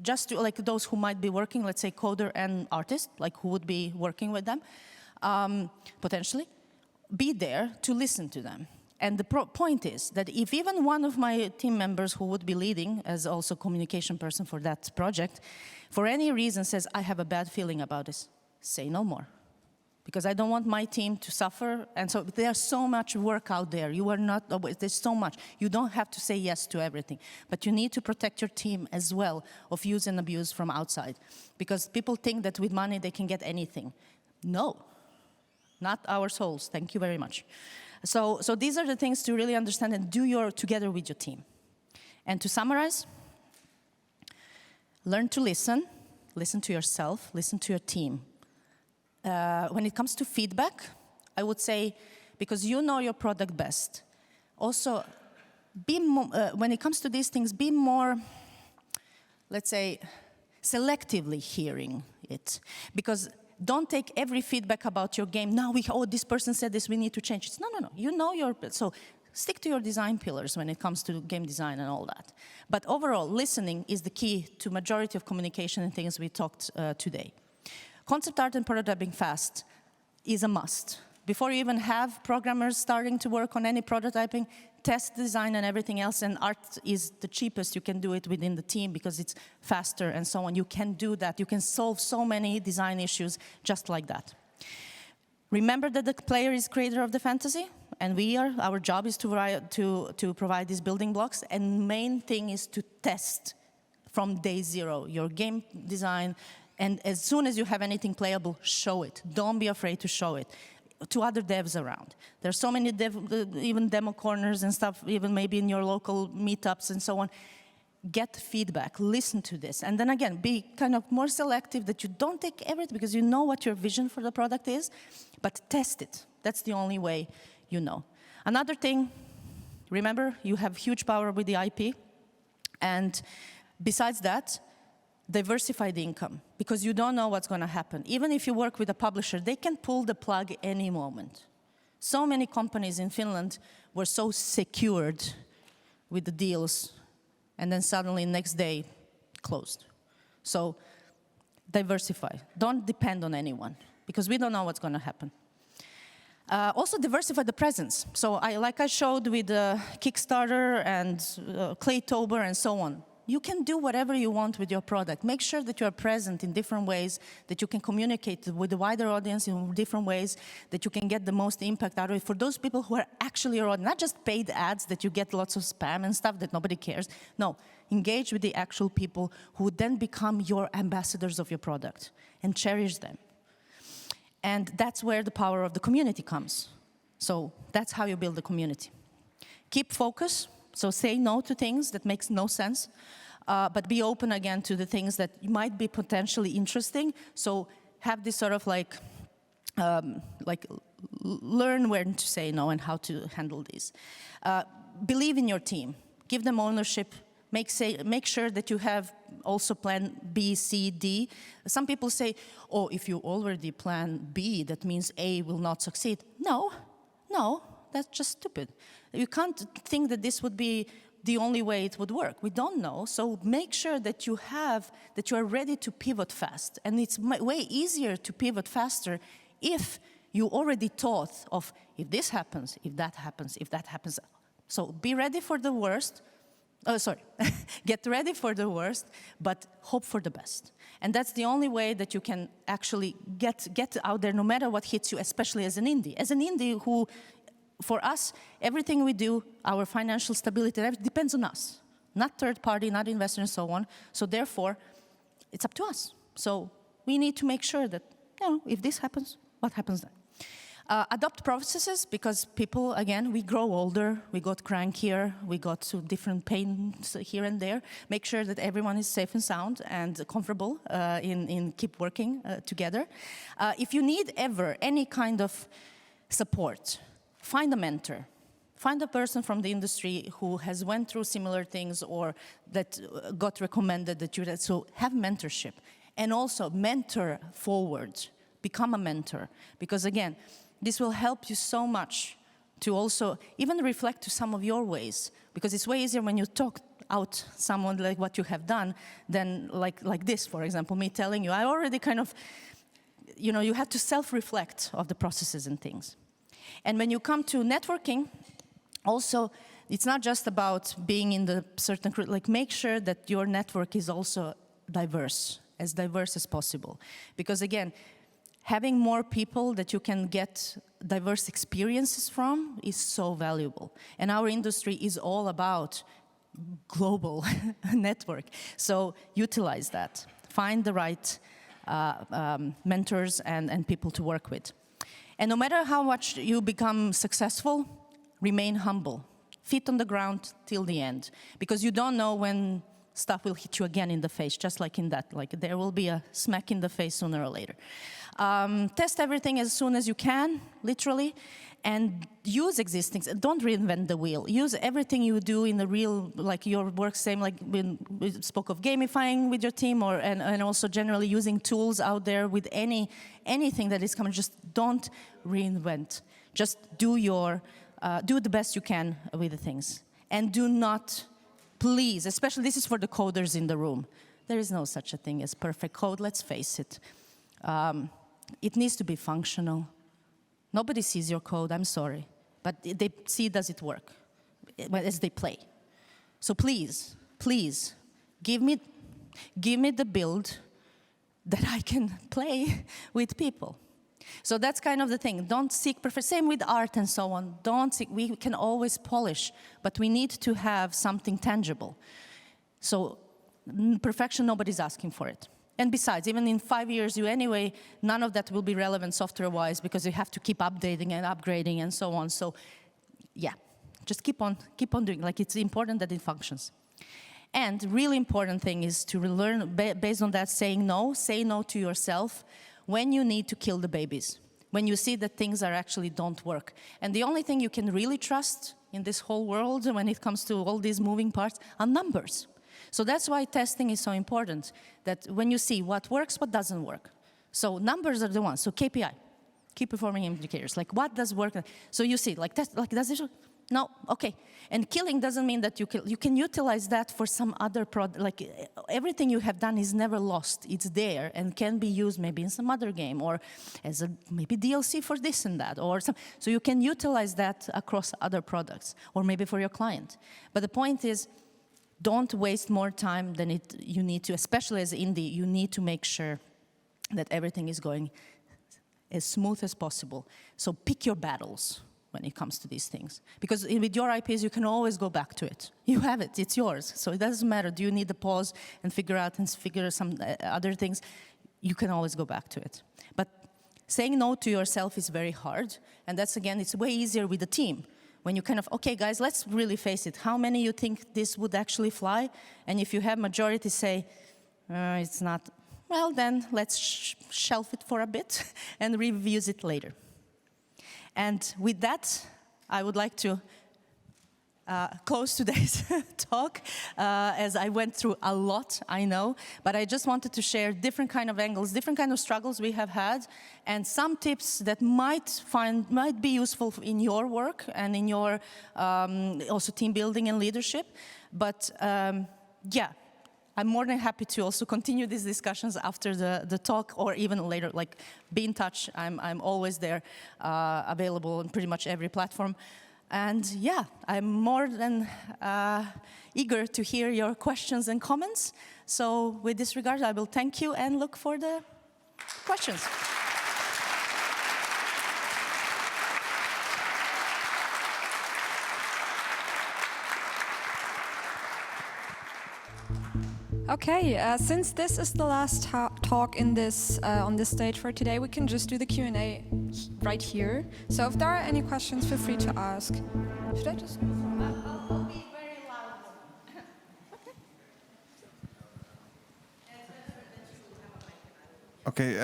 just to, like those who might be working, let's say coder and artist, like who would be working with them, potentially, be there to listen to them. And the point is that if even one of my team members who would be leading as also communication person for that project, for any reason says, I have a bad feeling about this, say no more. Because I don't want my team to suffer. And so there's so much work out there. You are not, there's so much. You don't have to say yes to everything. But you need to protect your team as well of use and abuse from outside. Because people think that with money they can get anything. No, not our souls. Thank you very much. So these are the things to really understand and do together with your team. And to summarize, learn to listen to yourself, listen to your team. When it comes to feedback, I would say, because you know your product best, also be more, when it comes to these things, be more, let's say, selectively hearing it. Because don't take every feedback about your game. Now, this person said this, we need to change it. No. You know so stick to your design pillars when it comes to game design and all that. But overall, listening is the key to majority of communication and things we talked today. Concept art and prototyping fast is a must. Before you even have programmers starting to work on any prototyping, test design and everything else, and art is the cheapest. You can do it within the team because it's faster and so on. You can do that. You can solve so many design issues just like that. Remember that the player is creator of the fantasy, and our job is to provide these building blocks, and main thing is to test from day zero your game design, and as soon as you have anything playable, show it. Don't be afraid to show it to other devs around. There's so many even demo corners and stuff, even maybe in your local meetups and so on. Get feedback, listen to this, and then again, be kind of more selective that you don't take everything because you know what your vision for the product is, but test it. That's the only way you know. Another thing, remember, you have huge power with the IP, and besides that, diversify the income, because you don't know what's going to happen. Even if you work with a publisher, they can pull the plug any moment. So many companies in Finland were so secured with the deals, and then suddenly next day, closed. So diversify. Don't depend on anyone, because we don't know what's going to happen. Also diversify the presence. So like I showed with Kickstarter and Claytober and so on, you can do whatever you want with your product. Make sure that you are present in different ways, that you can communicate with the wider audience in different ways, that you can get the most impact out of it for those people who are actually your audience, not just paid ads that you get lots of spam and stuff that nobody cares. No, engage with the actual people who then become your ambassadors of your product and cherish them. And that's where the power of the community comes. So that's how you build a community. Keep focus. So say no to things that makes no sense, but be open again to the things that might be potentially interesting. So have this sort of like learn when to say no and how to handle these. Believe in your team. Give them ownership. Make sure that you have also plan B, C, D. Some people say, oh, if you already plan B, that means A will not succeed. No, no. That's just stupid. You can't think that this would be the only way it would work. We don't know, so make sure that you are ready to pivot fast. And it's way easier to pivot faster if you already thought of, if this happens, if that happens, if that happens. So be ready for the worst. Oh, sorry. Get ready for the worst, but hope for the best. And that's the only way that you can actually get out there, no matter what hits you, especially as an indie. As an indie who, for us, everything we do, our financial stability, depends on us. Not third party, not investors and so on. So therefore, it's up to us. So we need to make sure that, if this happens, what happens then? Adopt processes, because people, again, we grow older, we got crankier, we got to different pains here and there. Make sure that everyone is safe and sound and comfortable in keep working together. If you need ever any kind of support, find a mentor. Find a person from the industry who has went through similar things or that got recommended that you did. So have mentorship. And also mentor forward. Become a mentor. Because again, this will help you so much to also even reflect to some of your ways. Because it's way easier when you talk out someone like what you have done than like this, for example, me telling you. I already kind of, you have to self-reflect of the processes and things. And when you come to networking, also, it's not just about being in the certain, make sure that your network is also diverse as possible. Because again, having more people that you can get diverse experiences from is so valuable. And our industry is all about global network. So utilize that. Find the right mentors and people to work with. And no matter how much you become successful, remain humble. Feet on the ground till the end. Because you don't know when stuff will hit you again in the face, just like in that. Like there will be a smack in the face sooner or later. Test everything as soon as you can, literally, and use existing. Don't reinvent the wheel. Use everything you do in the real, like your work, same like when we spoke of gamifying with your team, and also generally using tools out there with anything that is coming. Just don't reinvent. Just do the best you can with the things, and do not, please, especially this is for the coders in the room. There is no such a thing as perfect code. Let's face it. It needs to be functional. Nobody sees your code, I'm sorry. But they see, does it work as they play. So please, please, give me the build that I can play with people. So that's kind of the thing. Don't seek perfection. Same with art and so on. Don't seek, we can always polish, but we need to have something tangible. So perfection, nobody's asking for it. And besides, even in 5 years, none of that will be relevant software-wise because you have to keep updating and upgrading and so on. So yeah, just keep on doing. Like, it's important that it functions. And really important thing is to learn, based on that, say no to yourself when you need to kill the babies, when you see that things actually don't work. And the only thing you can really trust in this whole world when it comes to all these moving parts are numbers. So that's why testing is so important, that when you see what works, what doesn't work. So numbers are the ones. So KPI, key performing indicators, like what does work. So you see, like, does it? No, okay. And killing doesn't mean that you can utilize that for some other product. Like, everything you have done is never lost. It's there and can be used maybe in some other game or as maybe DLC for this and that or some. So you can utilize that across other products or maybe for your client. But the point is, don't waste more time than you need to, especially as indie. You need to make sure that everything is going as smooth as possible. So pick your battles when it comes to these things. Because with your IPs, you can always go back to it. You have it, it's yours. So it doesn't matter, do you need to pause and figure some other things? You can always go back to it. But saying no to yourself is very hard. And that's, again, it's way easier with a team. When you kind of, okay, guys, let's really face it. How many you think this would actually fly? And if you have majority say, it's not, well, then let's shelf it for a bit and review it later. And with that, I would like to close today's talk, as I went through a lot, I know, but I just wanted to share different kind of angles, different kind of struggles we have had, and some tips that might be useful in your work and in your also team building and leadership. But yeah, I'm more than happy to also continue these discussions after the talk or even later. Like, be in touch. I'm always there, available on pretty much every platform. And yeah, I'm more than eager to hear your questions and comments. So with this regard, I will thank you and look for the questions. Okay, since this is the last talk in this on this stage for today, we can just do the Q&A right here. So if there are any questions, feel free to ask. Should I just? I'll be very loud. Okay,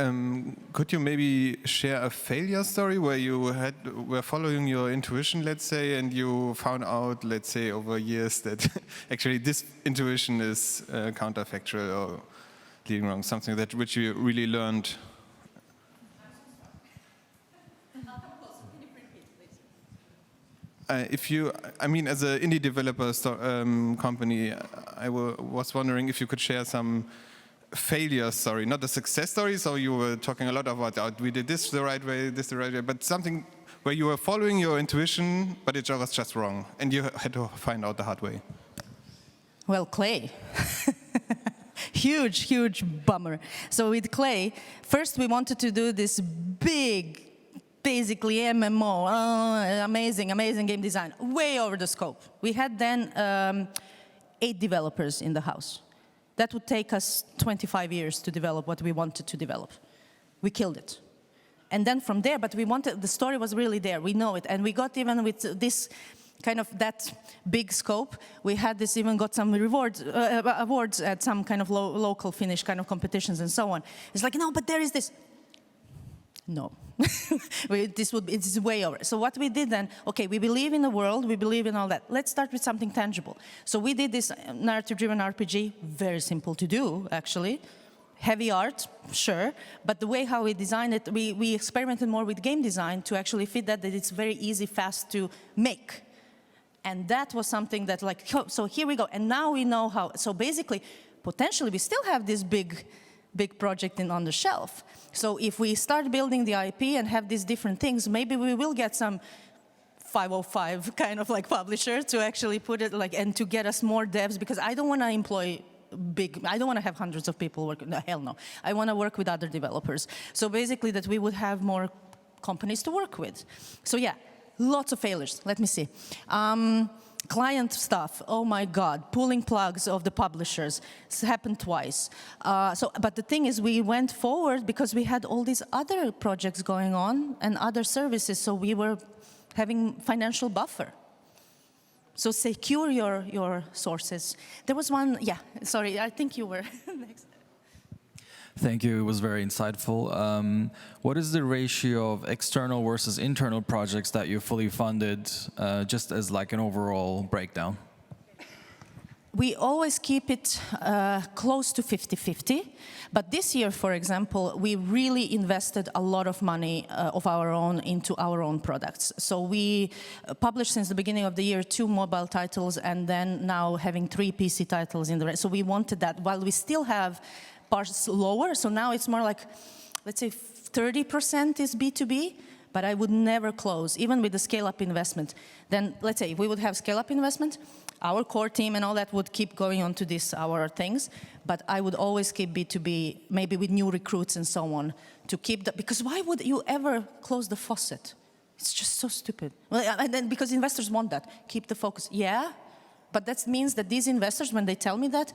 could you maybe share a failure story where you were following your intuition, let's say, and you found out, let's say, over years that actually this intuition is counterfactual or leading wrong, something that which you really learned? I mean, as an indie developer company, I was wondering if you could share some failure story, not a success story. So you were talking a lot about we did this the right way, this the right way, but something where you were following your intuition, but it was just wrong, and you had to find out the hard way. Well, Clay. Huge, huge bummer. So with Clay, first we wanted to do this big, basically MMO, amazing game design, way over the scope. We had then 8 developers in the house. That would take us 25 years to develop what we wanted to develop. We killed it. And then from there, but the story was really there, we know it. And we got even with this kind of that big scope, we had this even got some awards at some kind of local Finnish kind of competitions and so on. It's like, no, but there is this. No, it's way over. So what we did then, okay, we believe in the world, we believe in all that. Let's start with something tangible. So we did this narrative-driven RPG, very simple to do, actually. Heavy art, sure, but the way how we designed it, we experimented more with game design to actually fit that it's very easy, fast to make. And that was something that like, so here we go. And now we know how, so basically, potentially we still have this big project on the shelf. So if we start building the IP and have these different things, maybe we will get some 505 kind of like publisher to actually put it like, and to get us more devs, because I don't want to employ big, I don't want to have hundreds of people working, no, hell no. I want to work with other developers. So basically that we would have more companies to work with. So yeah, lots of failures, let me see. Client stuff, oh my God, pulling plugs of the publishers. It's happened twice. But the thing is, we went forward because we had all these other projects going on and other services, so we were having financial buffer. So secure your sources. There was one, yeah, sorry, I think you were next. Thank you, it was very insightful. What is the ratio of external versus internal projects that you fully funded, just as like an overall breakdown? We always keep it close to 50-50, but this year, for example, we really invested a lot of money of our own into our own products. So we published since the beginning of the year 2 mobile titles, and then now having 3 PC titles in the rest. So we wanted that, while we still have parts lower, so now it's more like, let's say 30% is B2B, but I would never close, even with the scale-up investment. Then, let's say, if we would have scale-up investment, our core team and all that would keep going on to this, our things, but I would always keep B2B, maybe with new recruits and so on, to keep that, because why would you ever close the faucet? It's just so stupid. Well, and then because investors want that, keep the focus. Yeah, but that means that these investors, when they tell me that,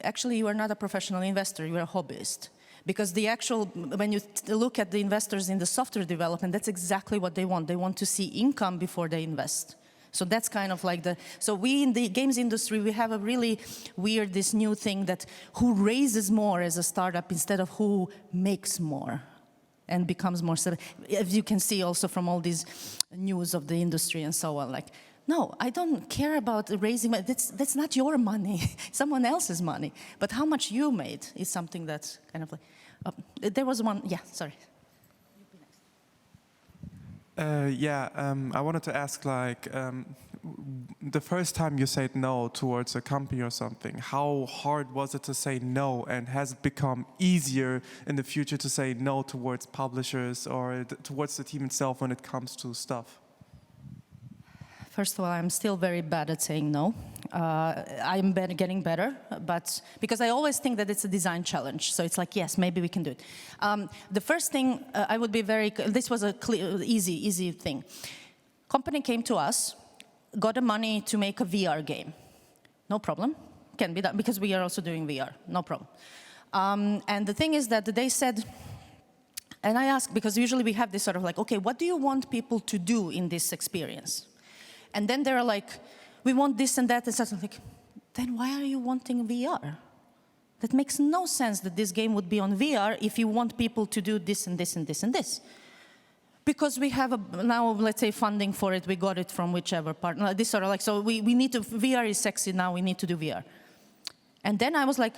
actually, you are not a professional investor, you are a hobbyist. Because the actual, when you look at the investors in the software development, that's exactly what they want. They want to see income before they invest. So that's kind of like the, so we in the games industry, we have a really weird, this new thing that who raises more as a startup instead of who makes more and becomes more, as you can see also from all these news of the industry and so on, like, no, I don't care about raising money. That's not your money, someone else's money. But how much you made is something that's kind of like, there was one, yeah, sorry. I wanted to ask, like, the first time you said no towards a company or something, how hard was it to say no, and has it become easier in the future to say no towards publishers or towards the team itself when it comes to stuff? First of all, I'm still very bad at saying no. I'm getting better, but because I always think that it's a design challenge. So it's like, yes, maybe we can do it. The first thing I would be this was a clear, easy thing. Company came to us, got the money to make a VR game. No problem, can be done, because we are also doing VR, no problem. And the thing is that they said, and I asked, because usually we have this sort of like, okay, what do you want people to do in this experience? And then they're like, we want this and that, and something like, then why are you wanting VR? That makes no sense that this game would be on VR if you want people to do this and this and this and this. Because we have now, let's say, funding for it, we got it from whichever partner, this sort of like, so we need to, VR is sexy now, we need to do VR. And then I was like,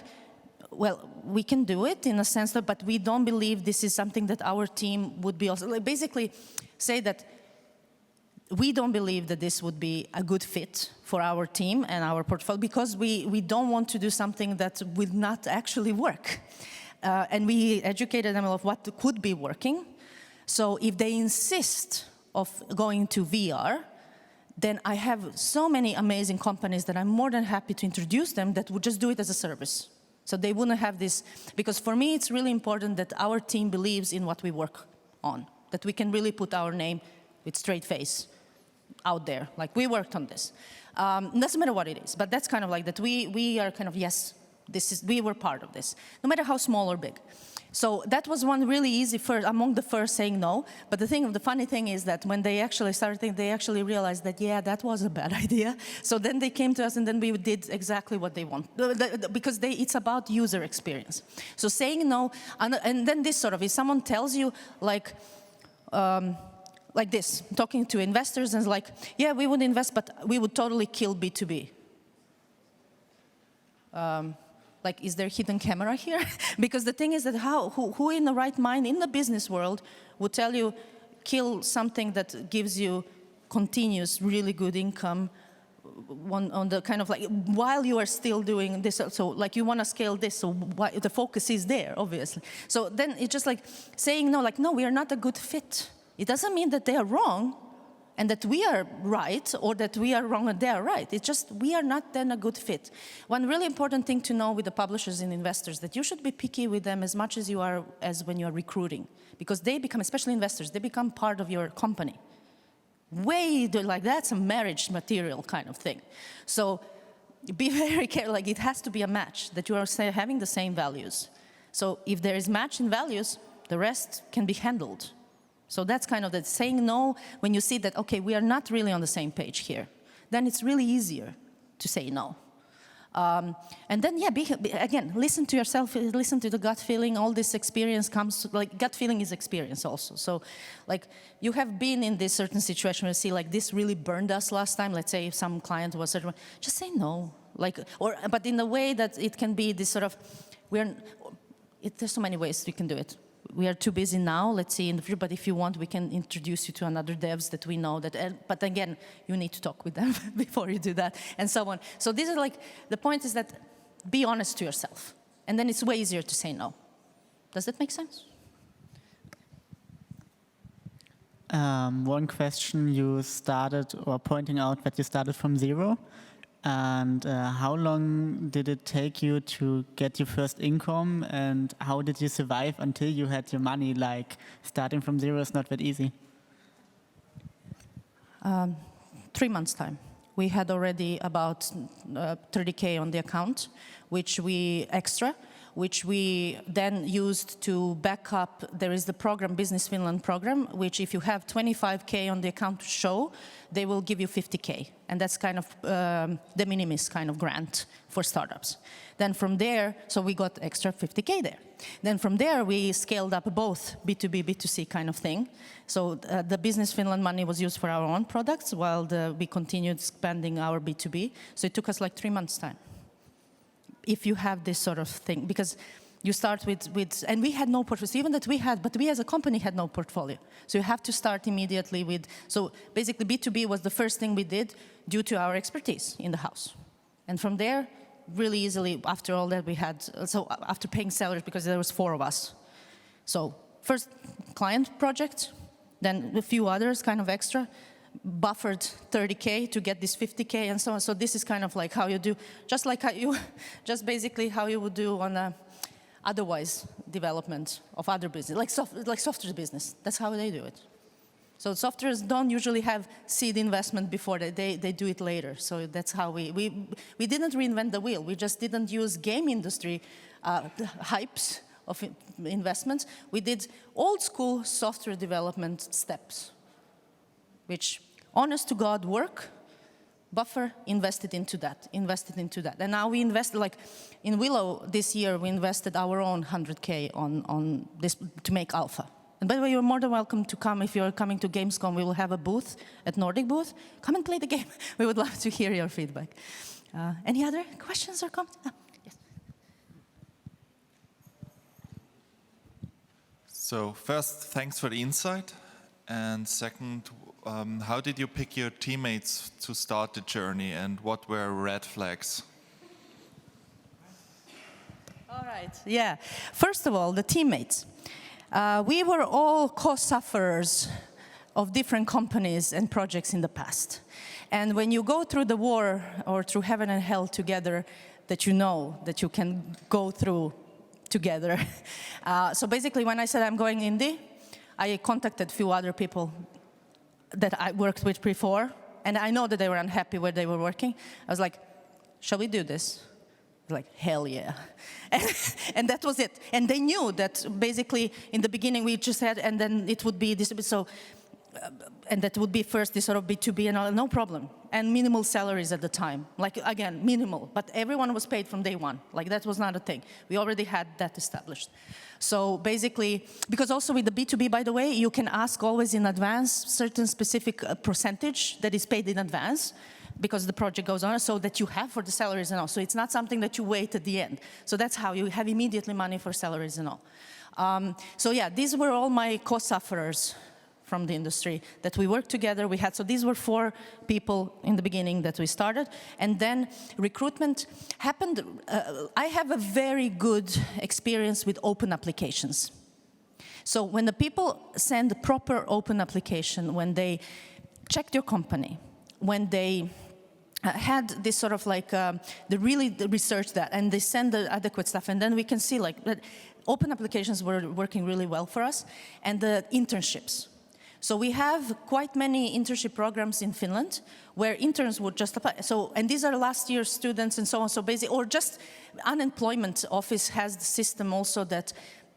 well, we can do it in a sense, but we don't believe this is something that our team would be also, like basically say that we don't believe that this would be a good fit for our team and our portfolio, because we don't want to do something that will not actually work. And we educated them of what could be working. So if they insist of going to VR, then I have so many amazing companies that I'm more than happy to introduce them that would just do it as a service. So they wouldn't have this, because for me it's really important that our team believes in what we work on, that we can really put our name with straight face out there, like we worked on this. Doesn't matter what it is, but that's kind of like that we are kind of, yes, we were part of this, no matter how small or big. So that was one really easy among the first saying no, but the funny thing is that when they actually started, they actually realized that, yeah, that was a bad idea. So then they came to us and then we did exactly what they want, because it's about user experience. So saying no, and then this sort of, if someone tells you like this, talking to investors and like, yeah, we would invest, but we would totally kill B2B. Like, is there a hidden camera here? Because the thing is that who in the right mind in the business world would tell you, kill something that gives you continuous, really good income on the kind of like, while you are still doing this, so like you want to scale this, so the focus is there, obviously. So then it's just like saying no, like, no, we are not a good fit. It doesn't mean that they are wrong. and that we are right or that we are wrong and they are right. It's just we are not then a good fit. One really important thing to know with the publishers and investors, that you should be picky with them as much as you are as when you are recruiting, because they become, especially investors, they become part of your company. Like that's a marriage material kind of thing. So be very careful, like it has to be a match, that you are having the same values. So if there is match in values, the rest can be handled. So that's kind of the saying no when you see that, okay, we are not really on the same page here. Then it's really easier to say no. And then, yeah, again, listen to yourself, listen to the gut feeling. All this experience comes, like gut feeling is experience also. So like you have been in this certain situation where you see like this really burned us last time. Let's say if some client was certain, just say no. Like, but in a way that it can be this sort of, there's so many ways you can do it. We are too busy now, let's see in the future, but if you want, we can introduce you to another devs that we know that, but again, you need to talk with them before you do that, and so on. So these are like, the point is that be honest to yourself, and then it's way easier to say no. Does that make sense? One question, you started, or pointing out that you started from zero. And how long did it take you to get your first income, and how did you survive until you had your money? Like, starting from zero is not that easy. 3 months' time. We had already about 30K on the account, which we then used to back up. There is the program, Business Finland program, which if you have 25K on the account to show, they will give you 50K. And that's kind of de minimis kind of grant for startups. Then from there, so we got extra 50K there. Then from there, we scaled up both B2B, B2C kind of thing. So the Business Finland money was used for our own products, while we continued expanding our B2B. So it took us like 3 months' time. If you have this sort of thing, because you start with, and we had no portfolio, even that we had, but we as a company had no portfolio. So you have to start immediately with, so basically B2B was the first thing we did due to our expertise in the house. And from there, really easily, after all that we had, so after paying salaries, because there was 4 of us. So first client project, then a few others kind of extra, buffered 30K to get this 50K and so on. So this is kind of like how you do, just basically how you would do on a otherwise development of other business, like software business. That's how they do it. So softwares don't usually have seed investment before they do it later. So that's how we didn't reinvent the wheel. We just didn't use game industry hypes of investments. We did old school software development steps, which honest to God work, buffer, invested into that. And now we invest, like in Willow this year, we invested our own 100K on this to make alpha. And by the way, you're more than welcome to come. If you're coming to Gamescom, we will have a booth at Nordic booth. Come and play the game. We would love to hear your feedback. Any other questions or comments? Yes. So first, thanks for the insight. And second, how did you pick your teammates to start the journey, and what were red flags? All right, yeah. First of all, the teammates. We were all co-sufferers of different companies and projects in the past. And when you go through the war or through heaven and hell together, that you know that you can go through together. So basically, when I said I'm going indie, I contacted a few other people that I worked with before, and I know that they were unhappy where they were working. I was like, shall we do this? Like, hell yeah. And that was it. And they knew that basically in the beginning we just had, and then it would be this, so, and that would be first this sort of B2B and all, no problem. And minimal salaries at the time. Like, again, minimal, but everyone was paid from day one. Like, that was not a thing. We already had that established. So basically, because also with the B2B, by the way, you can ask always in advance certain specific percentage that is paid in advance, because the project goes on, so that you have for the salaries and all. So it's not something that you wait at the end. So that's how you have immediately money for salaries and all. So yeah, these were all my co-sufferers from the industry that we worked together. We had, so these were 4 people in the beginning that we started. And then recruitment happened. I have a very good experience with open applications. So when the people send a proper open application, when they checked your company when they had this sort of like, they really researched that and they send the adequate stuff, and then we can see like that open applications were working really well for us, and the internships. So we have quite many internship programs in Finland where interns would just apply. So, and these are last year students and so on. So basically, or just unemployment office has the system also that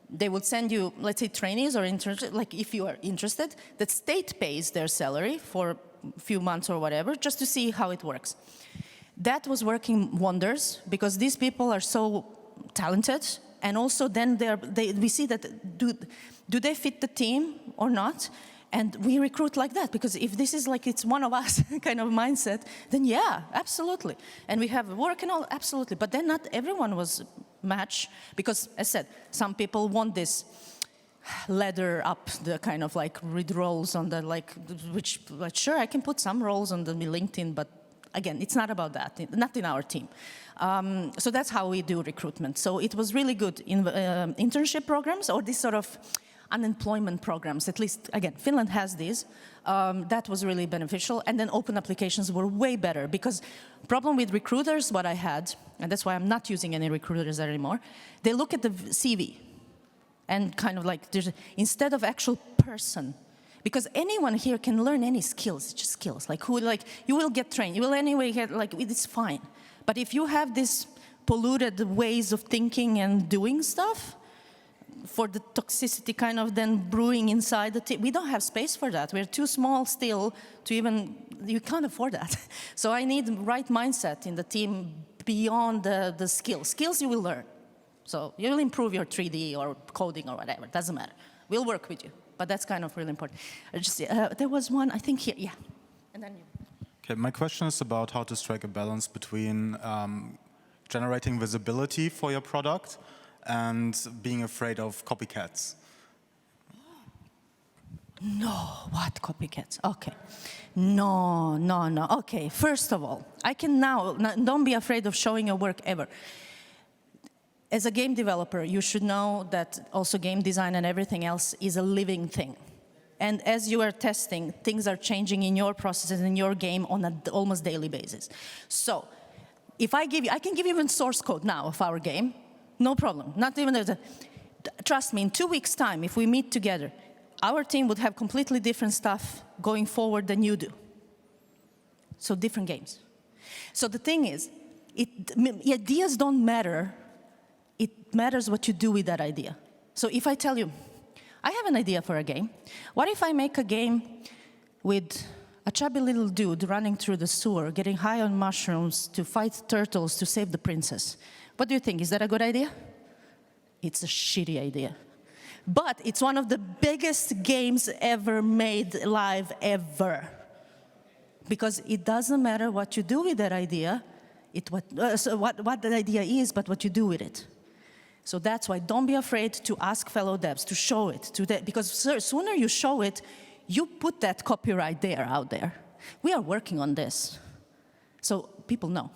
they would send you, let's say, trainees or interns, like if you are interested, that state pays their salary for a few months or whatever, just to see how it works. That was working wonders because these people are so talented, and also then we see that do they fit the team or not? And we recruit like that, because if this is like it's one of us kind of mindset, then yeah, absolutely. And we have work and all, absolutely. But then not everyone was matched, because as I said, some people want this ladder up, the kind of like read roles on the like, which like, sure, I can put some roles on the LinkedIn, but again, it's not about that, not in our team. So that's how we do recruitment. So it was really good in internship programs, or this sort of unemployment programs, at least, again, Finland has these. That was really beneficial. And then open applications were way better, because problem with recruiters, what I had, and that's why I'm not using any recruiters anymore, they look at the CV and kind of like, instead of actual person, because anyone here can learn any skills, just skills, like who, like, you will get trained, you will anyway get, like, it's fine. But if you have this polluted ways of thinking and doing stuff, for the toxicity kind of then brewing inside the team. We don't have space for that. We're too small still to even, you can't afford that. So I need the right mindset in the team beyond the skills. Skills you will learn. So you will improve your 3D or coding or whatever, doesn't matter. We'll work with you, but that's kind of really important. There was one, I think here, yeah. And then you. Okay, my question is about how to strike a balance between generating visibility for your product and being afraid of copycats. No, what copycats? Okay. No. Okay, first of all, I can now, don't be afraid of showing your work ever. As a game developer, you should know that also game design and everything else is a living thing. And as you are testing, things are changing in your processes, in your game on an almost daily basis. So, if I give you, I can give you even source code now of our game. No problem, not even, trust me, in 2 weeks' time, if we meet together, our team would have completely different stuff going forward than you do. So different games. So the thing is, ideas don't matter, it matters what you do with that idea. So if I tell you, I have an idea for a game, what if I make a game with a chubby little dude running through the sewer, getting high on mushrooms to fight turtles to save the princess? What do you think? Is that a good idea? It's a shitty idea. But it's one of the biggest games ever made live ever. Because it doesn't matter what you do with that idea, what the idea is, but what you do with it. So that's why don't be afraid to ask fellow devs, to show it. Because sooner you show it, you put that copyright there, out there. We are working on this. So people know.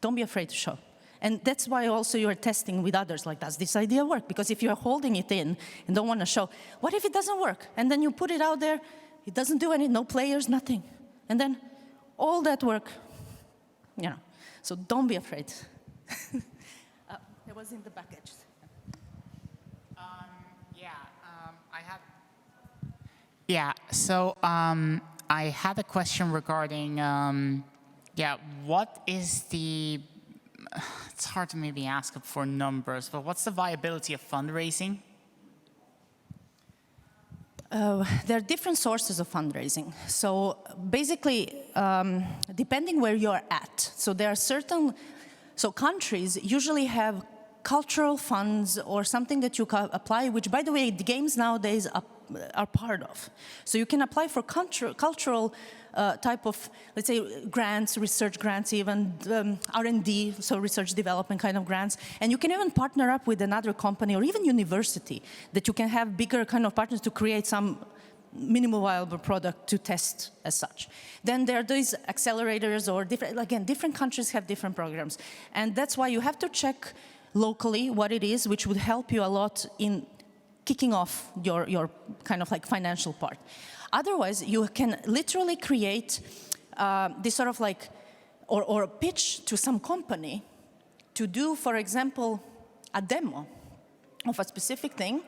Don't be afraid to show. And that's why also you are testing with others, like, does this idea work? Because if you're holding it in and don't want to show, what if it doesn't work? And then you put it out there, it doesn't do any, no players, nothing. And then all that work, you know. So don't be afraid. There was in the package. I had a question regarding, what is the, it's hard to maybe ask for numbers, but what's the viability of fundraising? There are different sources of fundraising. So basically, depending where you're at, so there are certain, so countries usually have cultural funds or something that you can apply, which, by the way, the games nowadays are part of. So you can apply for cultural type of, let's say, grants, research grants, even R&D, so research development kind of grants. And you can even partner up with another company or even university that you can have bigger kind of partners to create some minimum viable product to test as such. Then there are these accelerators or different, again, different countries have different programs. And that's why you have to check locally what it is, which would help you a lot in kicking off your kind of like financial part. Otherwise, you can literally create this sort of like, or pitch to some company to do, for example, a demo of a specific thing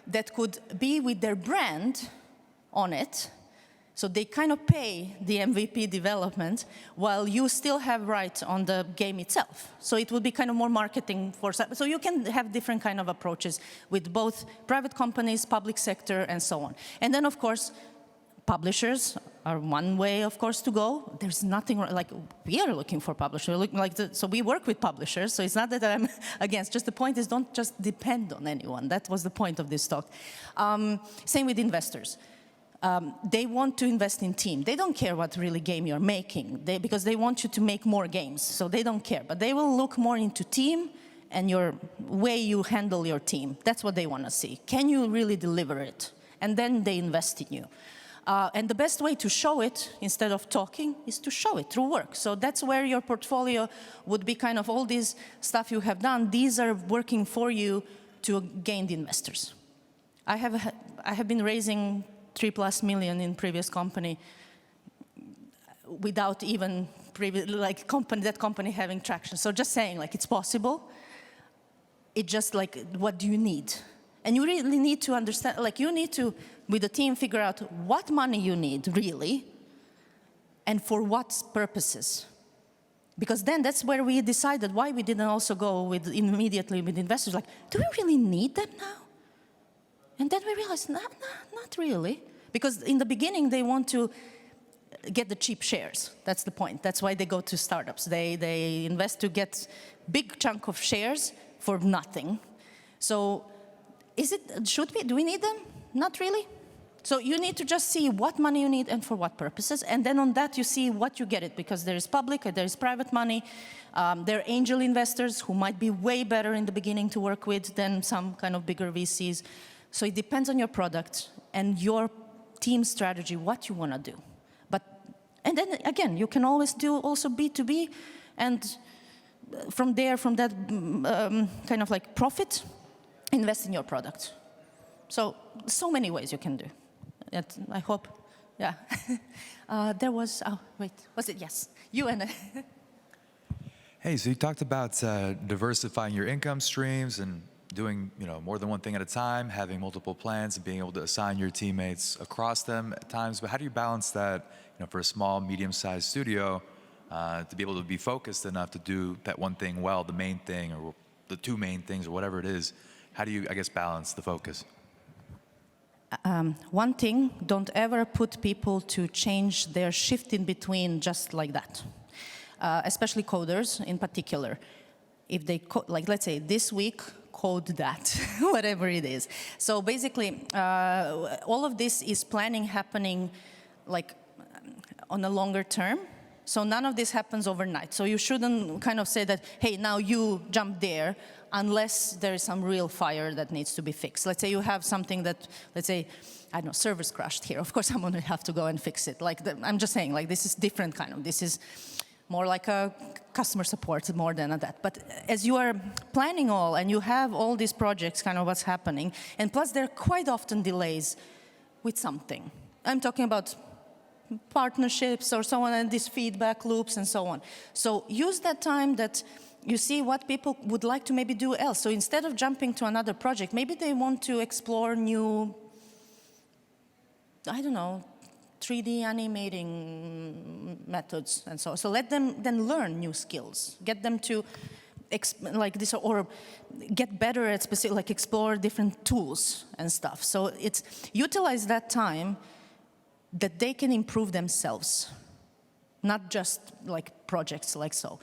that could be with their brand on it. So they kind of pay the MVP development while you still have rights on the game itself. So it will be kind of more marketing for, so you can have different kind of approaches with both private companies, public sector, and so on. And then, of course, publishers are one way, of course, to go. There's nothing, like, we are looking for publishers. So we work with publishers, so it's not that I'm against. Just the point is, don't just depend on anyone. That was the point of this talk. Same with investors. They want to invest in team. They don't care what really game you're making, because they want you to make more games, so they don't care. But they will look more into team and your way you handle your team. That's what they want to see. Can you really deliver it? And then they invest in you. And the best way to show it, instead of talking, is to show it through work. So that's where your portfolio would be kind of all this stuff you have done. These are working for you to gain the investors. I have been raising $3+ million in previous company without even that company having traction. So just saying, like, it's possible. It's just like, what do you need? And you really need to understand, like, you need to, with the team, figure out what money you need, really, and for what purposes. Because then that's where we decided why we didn't also go immediately with investors. Like, do we really need them now? And then we realized, not really. Because in the beginning, they want to get the cheap shares. That's the point. That's why they go to startups. They invest to get big chunk of shares for nothing. So do we need them? Not really. So you need to just see what money you need and for what purposes. And then on that, you see what you get it. Because there is public and there is private money. There are angel investors who might be way better in the beginning to work with than some kind of bigger VCs. So it depends on your product and your team strategy, what you want to do. And then again, you can always do also B2B, and from that kind of like profit, invest in your product. So many ways you can do. I hope, yeah. There was, wait, was it? Yes, you and Hey, so you talked about diversifying your income streams and doing more than one thing at a time, having multiple plans and being able to assign your teammates across them at times. But how do you balance that for a small, medium-sized studio to be able to be focused enough to do that one thing well, the main thing or the two main things or whatever it is? How do you, I guess, balance the focus? One thing, don't ever put people to change their shift in between just like that. Especially coders in particular. If they, like let's say this week, code that, whatever it is. So basically, all of this is planning happening like on a longer term. So none of this happens overnight. So you shouldn't kind of say that, hey, now you jump there, unless there is some real fire that needs to be fixed. Let's say you have something that, let's say, I don't know, servers crashed here. Of course, I'm going to have to go and fix it. Like I'm just saying, like this is different kind of. This is more like a customer support more than that. But as you are planning all and you have all these projects, kind of what's happening, and plus there are quite often delays with something. I'm talking about partnerships or so on, and these feedback loops and so on. So use that time that you see what people would like to maybe do else. So instead of jumping to another project, maybe they want to explore new, I don't know, 3D animating methods and so on. So let them then learn new skills. Get them to like this, or get better at specific, like explore different tools and stuff. So it's utilize that time that they can improve themselves, not just like projects like so.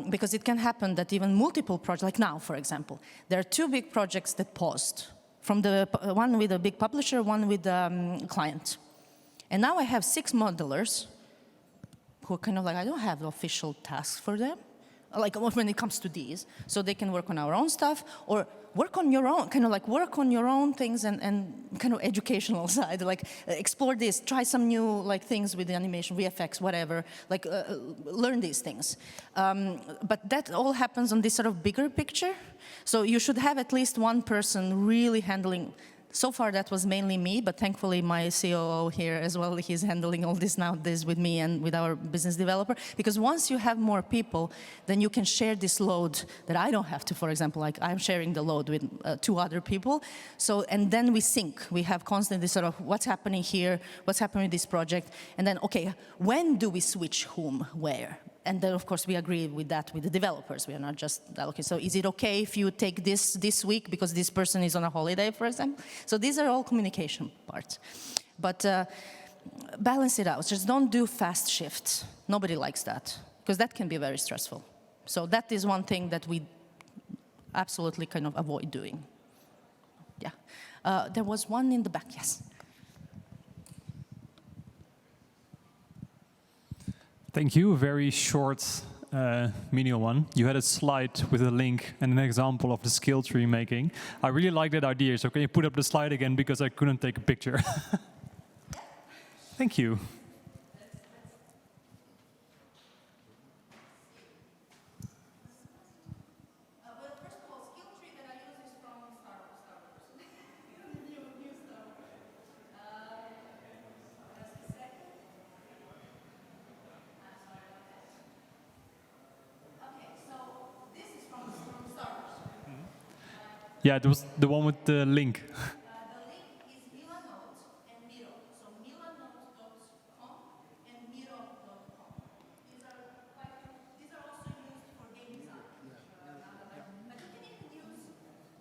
Because it can happen that even multiple projects, like now, for example, there are 2 big projects that paused. From the one with a big publisher, one with a client. And now I have 6 modelers who are kind of like, I don't have official tasks for them, like when it comes to these. So they can work on our own stuff or work on your own, kind of like work on your own things and kind of educational side, like explore this, try some new like things with the animation, VFX, whatever, like learn these things. But that all happens on this sort of bigger picture. So you should have at least one person really handling So far, that was mainly me, but thankfully my COO here as well, he's handling all this nowadays with me and with our business developer. Because once you have more people, then you can share this load that I don't have to, for example, like I'm sharing the load with 2 other people. So, and then we sync. We have constantly sort of what's happening here, what's happening with this project, and then, okay, when do we switch whom, where? And then, of course, we agree with that with the developers. We are not just, okay, so is it okay if you take this week because this person is on a holiday, for example? So these are all communication parts. But balance it out. Just don't do fast shifts. Nobody likes that, because that can be very stressful. So that is one thing that we absolutely kind of avoid doing. Yeah. There was one in the back, yes. Thank you. Very short, menial one. You had a slide with a link and an example of the skill tree making. I really like that idea. So can you put up the slide again, because I couldn't take a picture. Thank you. Yeah, it was the one with the link. The link is Milanote and Miro. So milanote.com and miro.com. These are also used for game design. But you can even use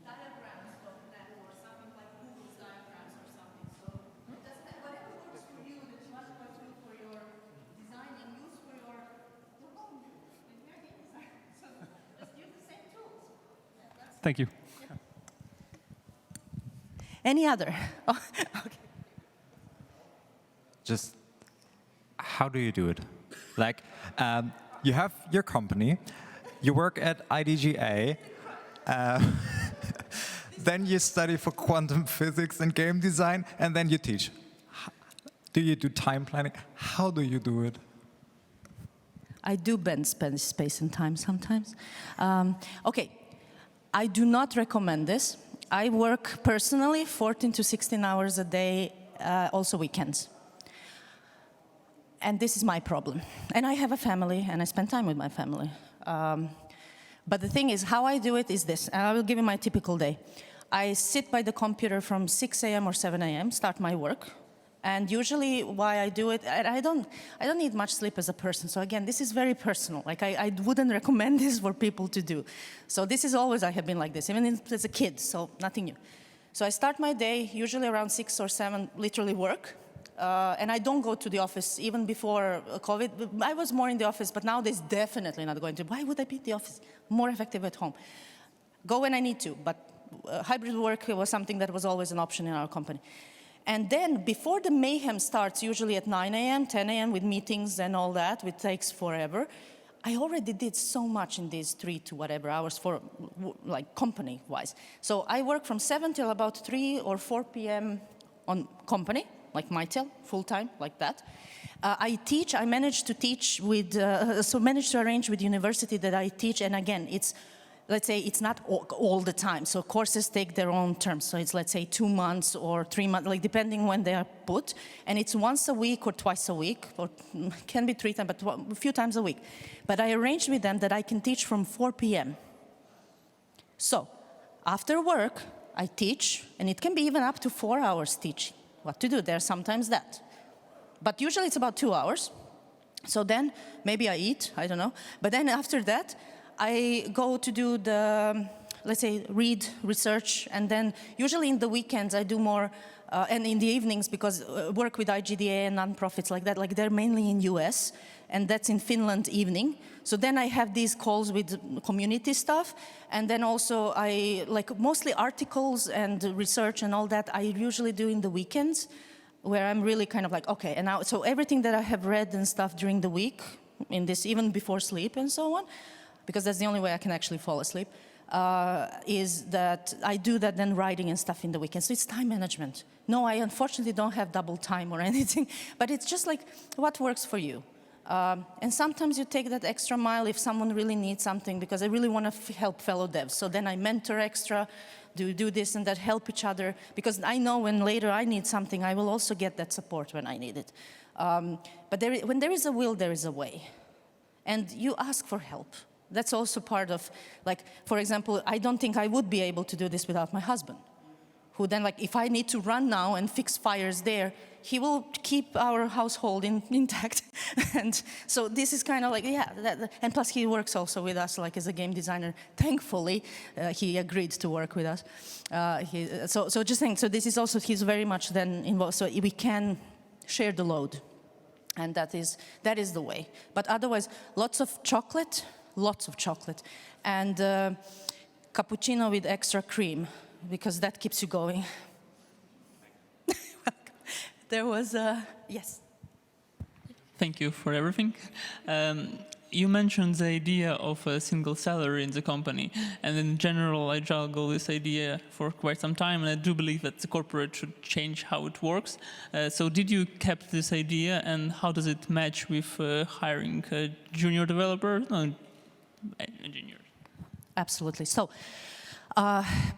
diagrams.net or something like Google's diagrams or something. So it doesn't have, whatever works for you, that you want to do for your design and use for your own game design. So just use the same tools. Thank you. Any other? Oh, okay. Just how do you do it? Like, you have your company, you work at IDGA, then you study for quantum physics and game design, and then you teach. Do you do time planning? How do you do it? I do bend space and time sometimes. Okay, I do not recommend this. I work personally 14 to 16 hours a day, also weekends. And this is my problem. And I have a family, and I spend time with my family. But the thing is, how I do it is this, and I will give you my typical day. I sit by the computer from 6 a.m. or 7 a.m., start my work. And usually why I do it, I don't need much sleep as a person. So again, this is very personal. Like I wouldn't recommend this for people to do. So this is always, I have been like this, even as a kid, so nothing new. So I start my day, usually around 6 or 7, literally work. And I don't go to the office even before COVID. I was more in the office, but nowadays definitely not going to. Why would I be in the office? More effective at home. Go when I need to, but hybrid work was something that was always an option in our company. And then before the mayhem starts, usually at 9 a.m., 10 a.m. with meetings and all that, which takes forever, I already did so much in these 3 to whatever hours for like company-wise. So I work from 7 till about 3 or 4 p.m. on company, like MiTale, full-time, like that. I teach, I managed to teach with, managed to arrange with university that I teach, and again, it's, let's say it's not all the time. So courses take their own terms. So it's, let's say, 2 months or 3 months, like depending when they are put. And it's once a week or twice a week, or can be 3 times, but a few times a week. But I arranged with them that I can teach from 4 p.m. So after work, I teach, and it can be even up to 4 hours teaching. What to do? There's sometimes that. But usually it's about 2 hours. So then maybe I eat, I don't know. But then after that, I go to do the, let's say, read, research, and then usually in the weekends I do more, and in the evenings, because work with IGDA and nonprofits like that, like they're mainly in US, and that's in Finland evening. So then I have these calls with community stuff, and then also I, like mostly articles and research and all that, I usually do in the weekends, where I'm really kind of like, okay, and now, so everything that I have read and stuff during the week, in this, even before sleep and so on, because that's the only way I can actually fall asleep, is that I do that then writing and stuff in the weekend. So it's time management. No, I unfortunately don't have double time or anything, but it's just like what works for you. And sometimes you take that extra mile if someone really needs something, because I really want to help fellow devs. So then I mentor extra, do this and that, help each other, because I know when later I need something, I will also get that support when I need it. But when there is a will, there is a way. And you ask for help. That's also part of, like, for example, I don't think I would be able to do this without my husband, who then, like, if I need to run now and fix fires there, he will keep our household intact. And so this is kind of like, yeah, and plus he works also with us, like, as a game designer. Thankfully, he agreed to work with us. So just saying, so this is also, he's very much then involved, so we can share the load. And that is the way. But otherwise, lots of chocolate, and cappuccino with extra cream, because that keeps you going. There was yes. Thank you for everything. You mentioned the idea of a single salary in the company, and in general, I juggle this idea for quite some time, and I do believe that the corporate should change how it works. So did you keep this idea, and how does it match with hiring a junior developer, engineers? Absolutely. So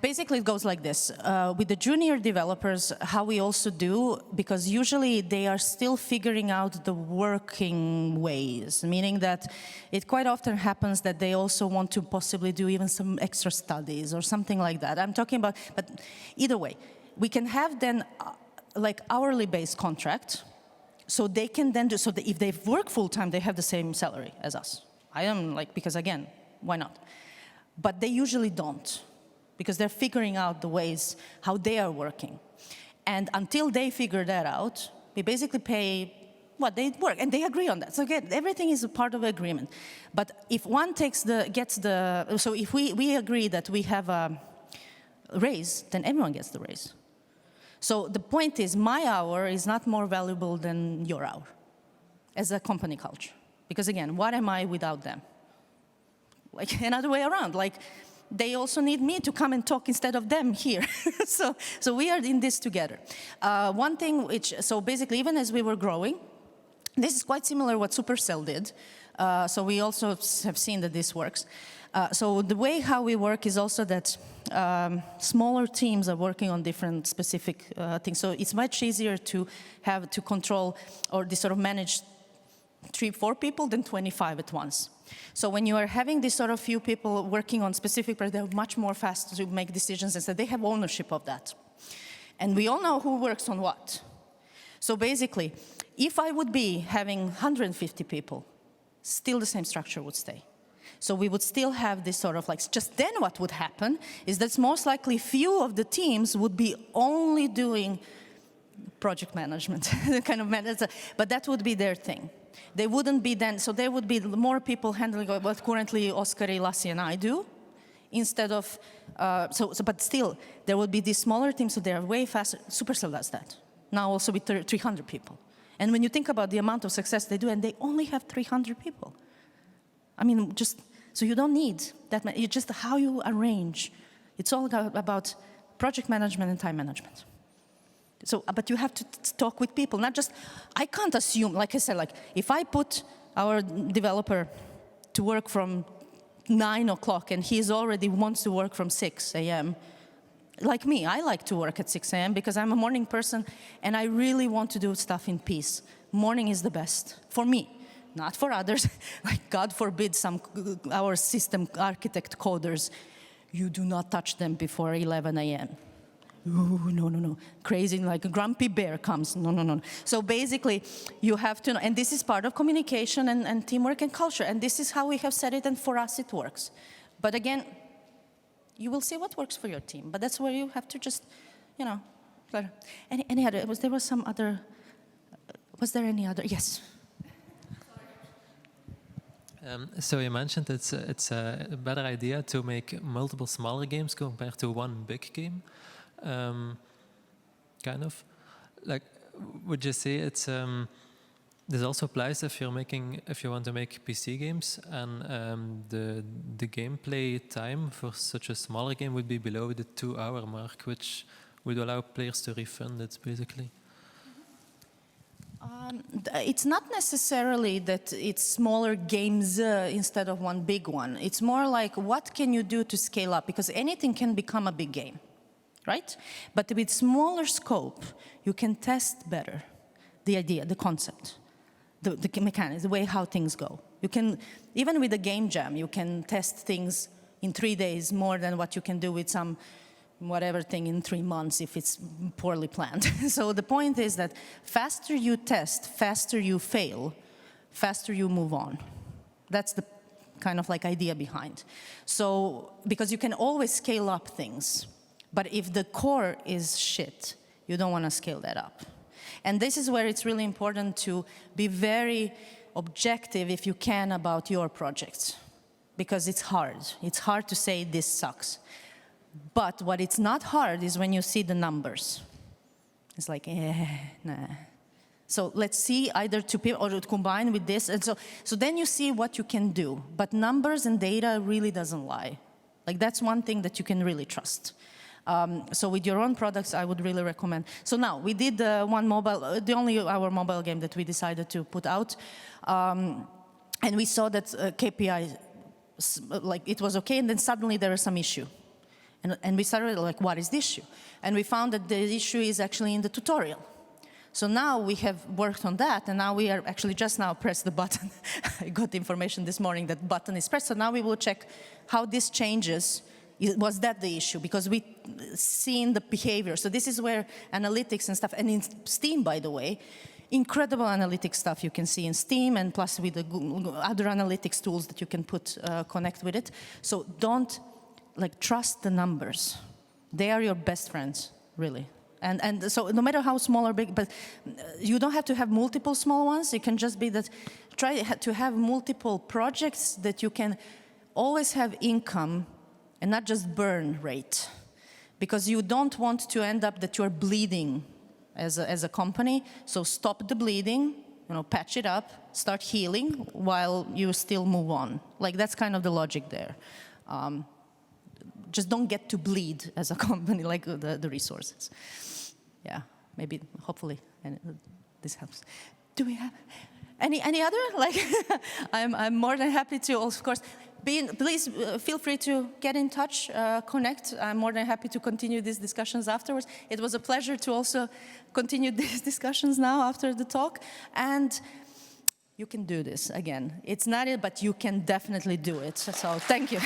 basically it goes like this. With the junior developers, how we also do, because usually they are still figuring out the working ways, meaning that it quite often happens that they also want to possibly do even some extra studies or something like that. I'm talking about, but either way, we can have then like hourly based contract, so they can then do, so that if they work full time, they have the same salary as us. I am like, because again, why not? But they usually don't, because they're figuring out the ways how they are working. And until they figure that out, we basically pay what they work, and they agree on that. So again, everything is a part of the agreement. But if one so if we agree that we have a raise, then everyone gets the raise. So the point is, my hour is not more valuable than your hour as a company culture. Because again, what am I without them? Like another way around, like, they also need me to come and talk instead of them here. so we are in this together. One thing so basically, even as we were growing, this is quite similar to what Supercell did. So we also have seen that this works. So the way how we work is also that smaller teams are working on different specific things. So it's much easier to have to control or sort of manage 3-4 people than 25 at once. So when you are having this sort of few people working on specific projects, they're much more fast to make decisions, and so they have ownership of that. And we all know who works on what. So basically, if I would be having 150 people, still the same structure would stay. So we would still have this sort of like, just then what would happen is that most likely few of the teams would be only doing project management, kind of management, but that would be their thing. They wouldn't be then, so there would be more people handling what currently Oskari, Lassi, and I do, instead of, but still, there would be these smaller teams, so they are way faster. Supercell does that, now also with 300 people. And when you think about the amount of success they do, and they only have 300 people. I mean, so you don't need that many, it's just how you arrange. It's all about project management and time management. So, but you have to talk with people, not just, I can't assume, like I said, like if I put our developer to work from 9 o'clock and he already wants to work from 6 a.m., like me, I like to work at 6 a.m. because I'm a morning person and I really want to do stuff in peace. Morning is the best, for me, not for others. Like God forbid our system architect coders, you do not touch them before 11 a.m. Ooh, no. Crazy, like a grumpy bear comes. No. So basically, you have to know, and this is part of communication and teamwork and culture, and this is how we have set it, and for us it works. But again, you will see what works for your team, but that's where you have to just, any other, was there any other, yes? So you mentioned it's a better idea to make multiple smaller games compared to one big game. Kind of, like, would you say it's this also applies if you want to make PC games, and the gameplay time for such a smaller game would be below the 2-hour mark, which would allow players to refund it basically. It's not necessarily that it's smaller games instead of one big one. It's more like, what can you do to scale up? Because anything can become a big game, right? But with smaller scope, you can test better the idea, the concept, the mechanics, the way how things go. You can, even with a game jam, you can test things in 3 days more than what you can do with some whatever thing in 3 months if it's poorly planned. So the point is that faster you test, faster you fail, faster you move on. That's the kind of like idea behind. So, because you can always scale up things, but if the core is shit, you don't want to scale that up. And this is where it's really important to be very objective, if you can, about your projects, because it's hard. It's hard to say this sucks. But what it's not hard is when you see the numbers. It's like, nah. So let's see either or to combine with this. And so then you see what you can do. But numbers and data really doesn't lie. Like that's one thing that you can really trust. So with your own products, I would really recommend. So now we did one mobile, our mobile game that we decided to put out. And we saw that KPI, like it was okay, and then suddenly there was some issue. And we started like, what is the issue? And we found that the issue is actually in the tutorial. So now we have worked on that, and now we are actually just now pressed the button. I got the information this morning that button is pressed, so now we will check how this changes. Was that the issue? Because we've seen the behavior. So this is where analytics and stuff, and in Steam, by the way, incredible analytics stuff you can see in Steam, and plus with the other analytics tools that you can connect with it. So don't trust the numbers. They are your best friends, really. And so no matter how small or big, but you don't have to have multiple small ones. It can just be that try to have multiple projects that you can always have income and not just burn rate. Because you don't want to end up that you're bleeding as a company. So stop the bleeding, patch it up, start healing while you still move on. Like that's kind of the logic there. Just don't get to bleed as a company, like the resources. Yeah, maybe, hopefully, this helps. Do we have any other? Like, I'm more than happy to, of course, please feel free to get in touch, connect. I'm more than happy to continue these discussions afterwards. It was a pleasure to also continue these discussions now after the talk. And you can do this again. It's not it, but you can definitely do it. So thank you.